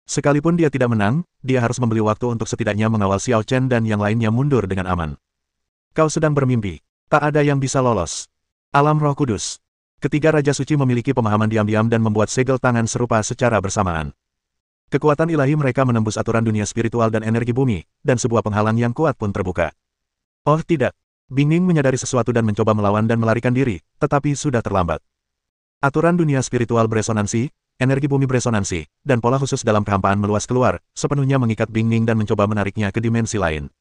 A: Sekalipun dia tidak menang, dia harus membeli waktu untuk setidaknya mengawal Xiao Chen dan yang lainnya mundur dengan aman. Kau sedang bermimpi. Tak ada yang bisa lolos. Alam Roh Kudus. Ketiga Raja Suci memiliki pemahaman diam-diam dan membuat segel tangan serupa secara bersamaan. Kekuatan ilahi mereka menembus aturan dunia spiritual dan energi bumi, dan sebuah penghalang yang kuat pun terbuka. Oh tidak. Bingning menyadari sesuatu dan mencoba melawan dan melarikan diri, tetapi sudah terlambat. Aturan dunia spiritual beresonansi, energi bumi beresonansi, dan pola khusus dalam kehampaan meluas keluar, sepenuhnya mengikat Bingning dan mencoba menariknya ke dimensi lain.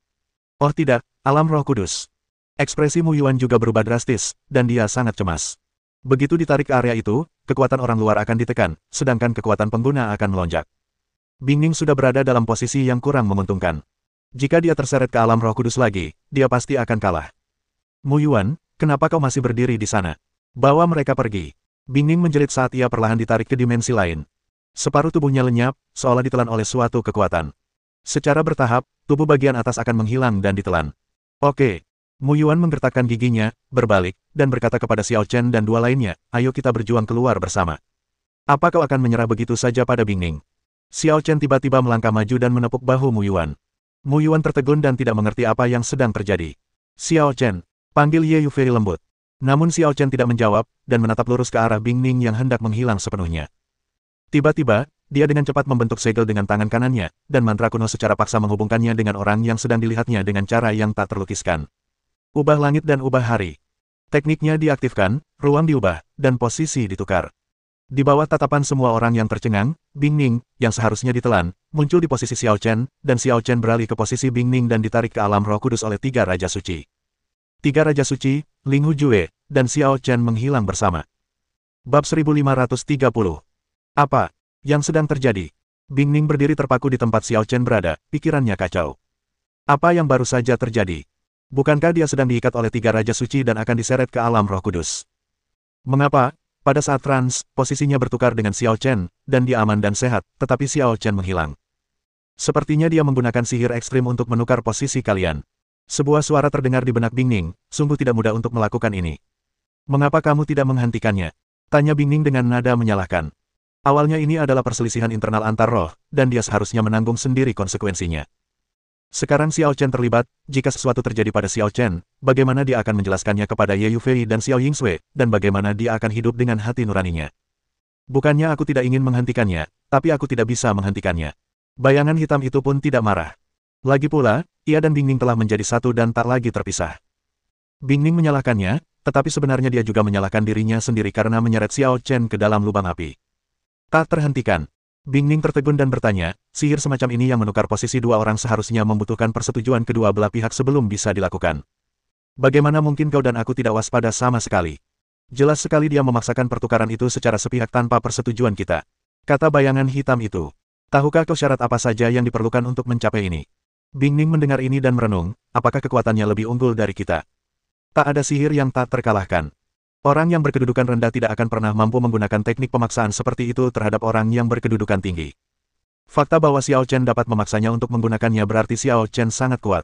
A: Oh tidak, alam Roh Kudus. Ekspresi Mu Yuan juga berubah drastis, dan dia sangat cemas. Begitu ditarik ke area itu, kekuatan orang luar akan ditekan, sedangkan kekuatan pengguna akan melonjak. Bingning sudah berada dalam posisi yang kurang menguntungkan. Jika dia terseret ke alam Roh Kudus lagi, dia pasti akan kalah. Mu Yuan, kenapa kau masih berdiri di sana? Bawa mereka pergi. Bingning menjerit saat ia perlahan ditarik ke dimensi lain. Separuh tubuhnya lenyap, seolah ditelan oleh suatu kekuatan. Secara bertahap, tubuh bagian atas akan menghilang dan ditelan. Oke. Mu Yuan menggertakkan giginya, berbalik, dan berkata kepada Xiao Chen dan dua lainnya, ayo kita berjuang keluar bersama. Apa kau akan menyerah begitu saja pada Bingning? Xiao Chen tiba-tiba melangkah maju dan menepuk bahu Mu Yuan. Mu Yuan tertegun dan tidak mengerti apa yang sedang terjadi. Xiao Chen, panggil Ye Yufei lembut. Namun Xiao Chen tidak menjawab, dan menatap lurus ke arah Bingning yang hendak menghilang sepenuhnya. Tiba-tiba, dia dengan cepat membentuk segel dengan tangan kanannya, dan mantra kuno secara paksa menghubungkannya dengan orang yang sedang dilihatnya dengan cara yang tak terlukiskan. Ubah langit dan ubah hari. Tekniknya diaktifkan, ruang diubah, dan posisi ditukar. Di bawah tatapan semua orang yang tercengang, Bingning, yang seharusnya ditelan, muncul di posisi Xiao Chen, dan Xiao Chen beralih ke posisi Bingning dan ditarik ke alam Roh Kudus oleh tiga Raja Suci. Tiga Raja Suci, Ling Hujue, dan Xiao Chen menghilang bersama. Bab 1530. Apa yang sedang terjadi? Bingning berdiri terpaku di tempat Xiao Chen berada, pikirannya kacau. Apa yang baru saja terjadi? Bukankah dia sedang diikat oleh tiga Raja Suci dan akan diseret ke alam Roh Kudus? Mengapa, pada saat trans, posisinya bertukar dengan Xiao Chen, dan dia aman dan sehat, tetapi Xiao Chen menghilang? Sepertinya dia menggunakan sihir ekstrim untuk menukar posisi kalian. Sebuah suara terdengar di benak Bingning, sungguh tidak mudah untuk melakukan ini. Mengapa kamu tidak menghentikannya? Tanya Bingning dengan nada menyalahkan. Awalnya ini adalah perselisihan internal antar roh, dan dia seharusnya menanggung sendiri konsekuensinya. Sekarang Xiao Chen terlibat, jika sesuatu terjadi pada Xiao Chen, bagaimana dia akan menjelaskannya kepada Ye Yufei dan Xiao Yingsui, dan bagaimana dia akan hidup dengan hati nuraninya. Bukannya aku tidak ingin menghentikannya, tapi aku tidak bisa menghentikannya. Bayangan hitam itu pun tidak marah. Lagi pula, ia dan Bingning telah menjadi satu dan tak lagi terpisah. Bingning menyalahkannya, tetapi sebenarnya dia juga menyalahkan dirinya sendiri karena menyeret Xiao Chen ke dalam lubang api. Tak terhentikan. Bingning tertegun dan bertanya, sihir semacam ini yang menukar posisi dua orang seharusnya membutuhkan persetujuan kedua belah pihak sebelum bisa dilakukan. Bagaimana mungkin kau dan aku tidak waspada sama sekali? Jelas sekali dia memaksakan pertukaran itu secara sepihak tanpa persetujuan kita. Kata bayangan hitam itu. Tahukah kau syarat apa saja yang diperlukan untuk mencapai ini? Bingning mendengar ini dan merenung, apakah kekuatannya lebih unggul dari kita? Tak ada sihir yang tak terkalahkan. Orang yang berkedudukan rendah tidak akan pernah mampu menggunakan teknik pemaksaan seperti itu terhadap orang yang berkedudukan tinggi. Fakta bahwa Xiao Chen dapat memaksanya untuk menggunakannya berarti Xiao Chen sangat kuat.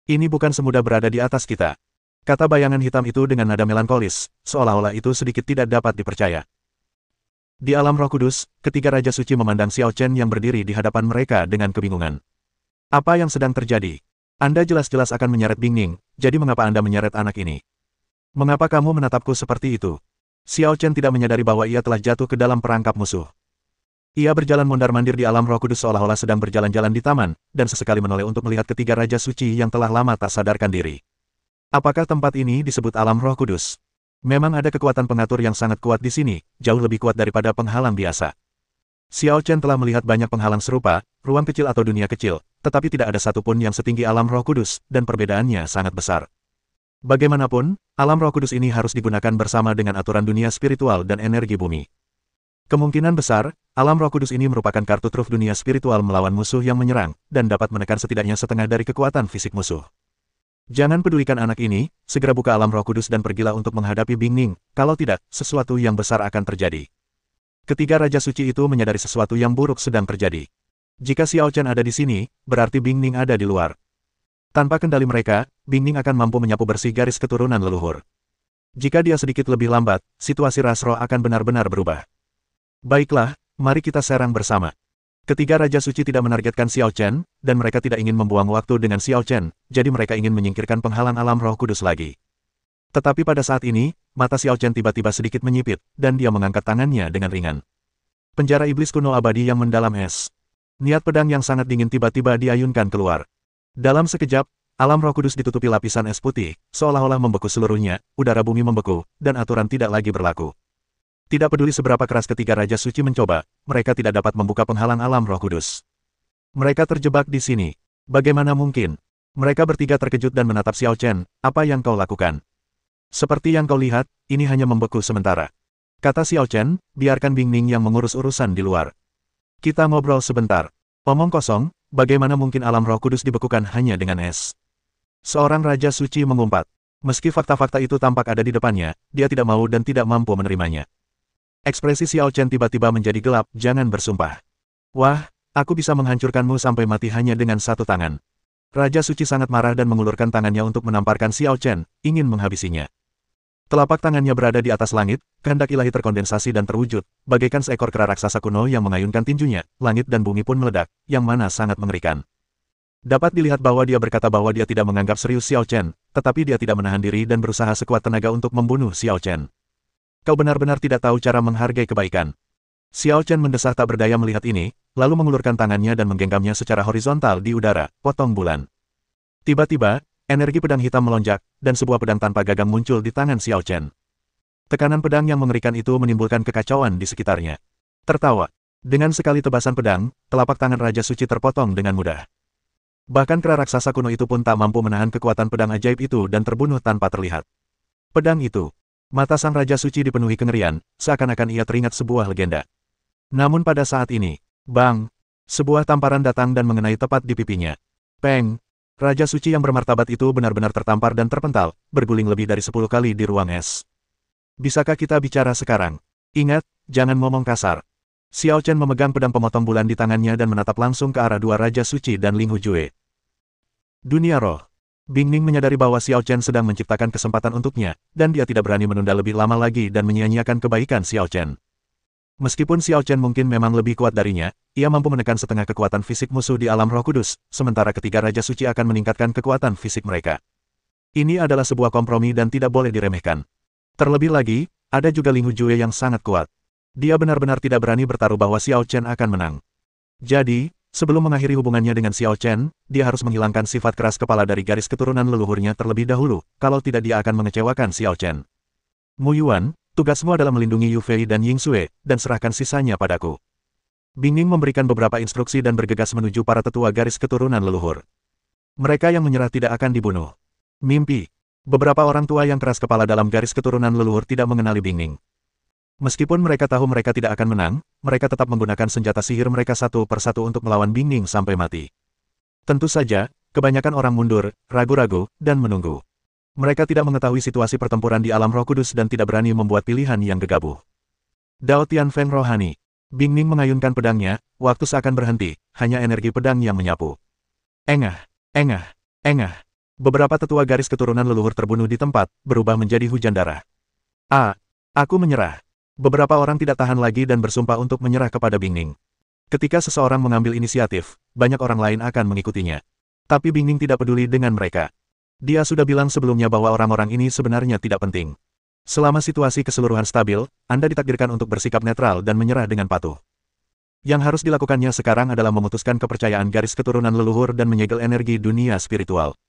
A: Ini bukan semudah berada di atas kita. Kata bayangan hitam itu dengan nada melankolis, seolah-olah itu sedikit tidak dapat dipercaya. Di alam Roh Kudus, ketiga Raja Suci memandang Xiao Chen yang berdiri di hadapan mereka dengan kebingungan. Apa yang sedang terjadi? Anda jelas-jelas akan menyeret Bingning, jadi mengapa Anda menyeret anak ini? Mengapa kamu menatapku seperti itu? Xiao Chen tidak menyadari bahwa ia telah jatuh ke dalam perangkap musuh. Ia berjalan mondar-mandir di alam Roh Kudus seolah-olah sedang berjalan-jalan di taman, dan sesekali menoleh untuk melihat ketiga Raja Suci yang telah lama tak sadarkan diri. Apakah tempat ini disebut alam Roh Kudus? Memang ada kekuatan pengatur yang sangat kuat di sini, jauh lebih kuat daripada penghalang biasa. Xiao Chen telah melihat banyak penghalang serupa, ruang kecil atau dunia kecil, tetapi tidak ada satupun yang setinggi alam Roh Kudus, dan perbedaannya sangat besar. Bagaimanapun, alam Roh Kudus ini harus digunakan bersama dengan aturan dunia spiritual dan energi bumi. Kemungkinan besar, alam Roh Kudus ini merupakan kartu truf dunia spiritual melawan musuh yang menyerang, dan dapat menekan setidaknya setengah dari kekuatan fisik musuh. Jangan pedulikan anak ini, segera buka alam roh kudus dan pergilah untuk menghadapi Bing Ning, kalau tidak, sesuatu yang besar akan terjadi. Ketiga Raja Suci itu menyadari sesuatu yang buruk sedang terjadi. Jika Xiao Chen ada di sini, berarti Bing Ning ada di luar. Tanpa kendali mereka, Bing Ning akan mampu menyapu bersih garis keturunan leluhur. Jika dia sedikit lebih lambat, situasi ras roh akan benar-benar berubah. Baiklah, mari kita serang bersama. Ketiga Raja Suci tidak menargetkan Xiao Chen, dan mereka tidak ingin membuang waktu dengan Xiao Chen, jadi mereka ingin menyingkirkan penghalang alam roh kudus lagi. Tetapi pada saat ini, mata Xiao Chen tiba-tiba sedikit menyipit, dan dia mengangkat tangannya dengan ringan. Penjara iblis kuno abadi yang mendalam es. Niat pedang yang sangat dingin tiba-tiba diayunkan keluar. Dalam sekejap, alam roh kudus ditutupi lapisan es putih, seolah-olah membeku seluruhnya, udara bumi membeku, dan aturan tidak lagi berlaku. Tidak peduli seberapa keras ketiga Raja Suci mencoba, mereka tidak dapat membuka penghalang alam roh kudus. Mereka terjebak di sini. Bagaimana mungkin? Mereka bertiga terkejut dan menatap Xiao Chen, apa yang kau lakukan? Seperti yang kau lihat, ini hanya membeku sementara. Kata Xiao Chen, biarkan Bing Ning yang mengurus urusan di luar. Kita ngobrol sebentar. Omong kosong, bagaimana mungkin alam roh kudus dibekukan hanya dengan es? Seorang Raja Suci mengumpat. Meski fakta-fakta itu tampak ada di depannya, dia tidak mau dan tidak mampu menerimanya. Ekspresi Xiao Chen tiba-tiba menjadi gelap, jangan bersumpah. Wah, aku bisa menghancurkanmu sampai mati hanya dengan satu tangan. Raja Suci sangat marah dan mengulurkan tangannya untuk menamparkan Xiao Chen, ingin menghabisinya. Telapak tangannya berada di atas langit, kehendak ilahi terkondensasi dan terwujud, bagaikan seekor kera raksasa kuno yang mengayunkan tinjunya, langit dan bumi pun meledak, yang mana sangat mengerikan. Dapat dilihat bahwa dia berkata bahwa dia tidak menganggap serius Xiao Chen, tetapi dia tidak menahan diri dan berusaha sekuat tenaga untuk membunuh Xiao Chen. Kau benar-benar tidak tahu cara menghargai kebaikan. Xiao Chen mendesah tak berdaya melihat ini, lalu mengulurkan tangannya dan menggenggamnya secara horizontal di udara, potong bulan. Tiba-tiba, energi pedang hitam melonjak, dan sebuah pedang tanpa gagang muncul di tangan Xiao Chen. Tekanan pedang yang mengerikan itu menimbulkan kekacauan di sekitarnya. Tertawa. Dengan sekali tebasan pedang, telapak tangan Raja Suci terpotong dengan mudah. Bahkan kera raksasa kuno itu pun tak mampu menahan kekuatan pedang ajaib itu dan terbunuh tanpa terlihat. Pedang itu. Mata sang Raja Suci dipenuhi kengerian, seakan-akan ia teringat sebuah legenda. Namun pada saat ini, bang! Sebuah tamparan datang dan mengenai tepat di pipinya. Peng! Raja Suci yang bermartabat itu benar-benar tertampar dan terpental, berguling lebih dari 10 kali di ruang es. Bisakah kita bicara sekarang? Ingat, jangan ngomong kasar. Xiao Chen memegang pedang pemotong bulan di tangannya dan menatap langsung ke arah dua Raja Suci dan Ling Hujue. Dunia roh. Bing Ning menyadari bahwa Xiao Chen sedang menciptakan kesempatan untuknya, dan dia tidak berani menunda lebih lama lagi dan menyia-nyiakan kebaikan Xiao Chen. Meskipun Xiao Chen mungkin memang lebih kuat darinya, ia mampu menekan setengah kekuatan fisik musuh di alam roh kudus, sementara ketiga Raja Suci akan meningkatkan kekuatan fisik mereka. Ini adalah sebuah kompromi dan tidak boleh diremehkan. Terlebih lagi, ada juga Ling Hujue yang sangat kuat. Dia benar-benar tidak berani bertaruh bahwa Xiao Chen akan menang. Jadi, sebelum mengakhiri hubungannya dengan Xiao Chen, dia harus menghilangkan sifat keras kepala dari garis keturunan leluhurnya terlebih dahulu, kalau tidak dia akan mengecewakan Xiao Chen. Mu Yuan, tugasmu adalah melindungi Yu Fei dan Ying Xue, dan serahkan sisanya padaku. Bing Ning memberikan beberapa instruksi dan bergegas menuju para tetua garis keturunan leluhur. Mereka yang menyerah tidak akan dibunuh. Mimpi. Beberapa orang tua yang keras kepala dalam garis keturunan leluhur tidak mengenali Bing Ning. Meskipun mereka tahu mereka tidak akan menang, mereka tetap menggunakan senjata sihir mereka satu persatu untuk melawan Bing Ning sampai mati. Tentu saja, kebanyakan orang mundur, ragu-ragu, dan menunggu. Mereka tidak mengetahui situasi pertempuran di alam roh kudus dan tidak berani membuat pilihan yang gegabah. Dao Tian Feng rohani. Bing Ning mengayunkan pedangnya, waktu seakan berhenti, hanya energi pedang yang menyapu. Engah, engah, engah. Beberapa tetua garis keturunan leluhur terbunuh di tempat, berubah menjadi hujan darah. Aku menyerah. Beberapa orang tidak tahan lagi dan bersumpah untuk menyerah kepada Bing Ning. Ketika seseorang mengambil inisiatif, banyak orang lain akan mengikutinya. Tapi Bing Ning tidak peduli dengan mereka. Dia sudah bilang sebelumnya bahwa orang-orang ini sebenarnya tidak penting. Selama situasi keseluruhan stabil, Anda ditakdirkan untuk bersikap netral dan menyerah dengan patuh. Yang harus dilakukannya sekarang adalah memutuskan kepercayaan garis keturunan leluhur dan menyegel energi dunia spiritual.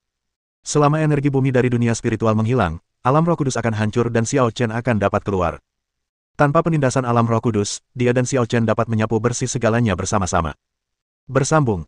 A: Selama energi bumi dari dunia spiritual menghilang, alam roh kudus akan hancur dan Xiao Chen akan dapat keluar. Tanpa penindasan alam roh kudus, dia dan Xiao Chen dapat menyapu bersih segalanya bersama-sama. Bersambung.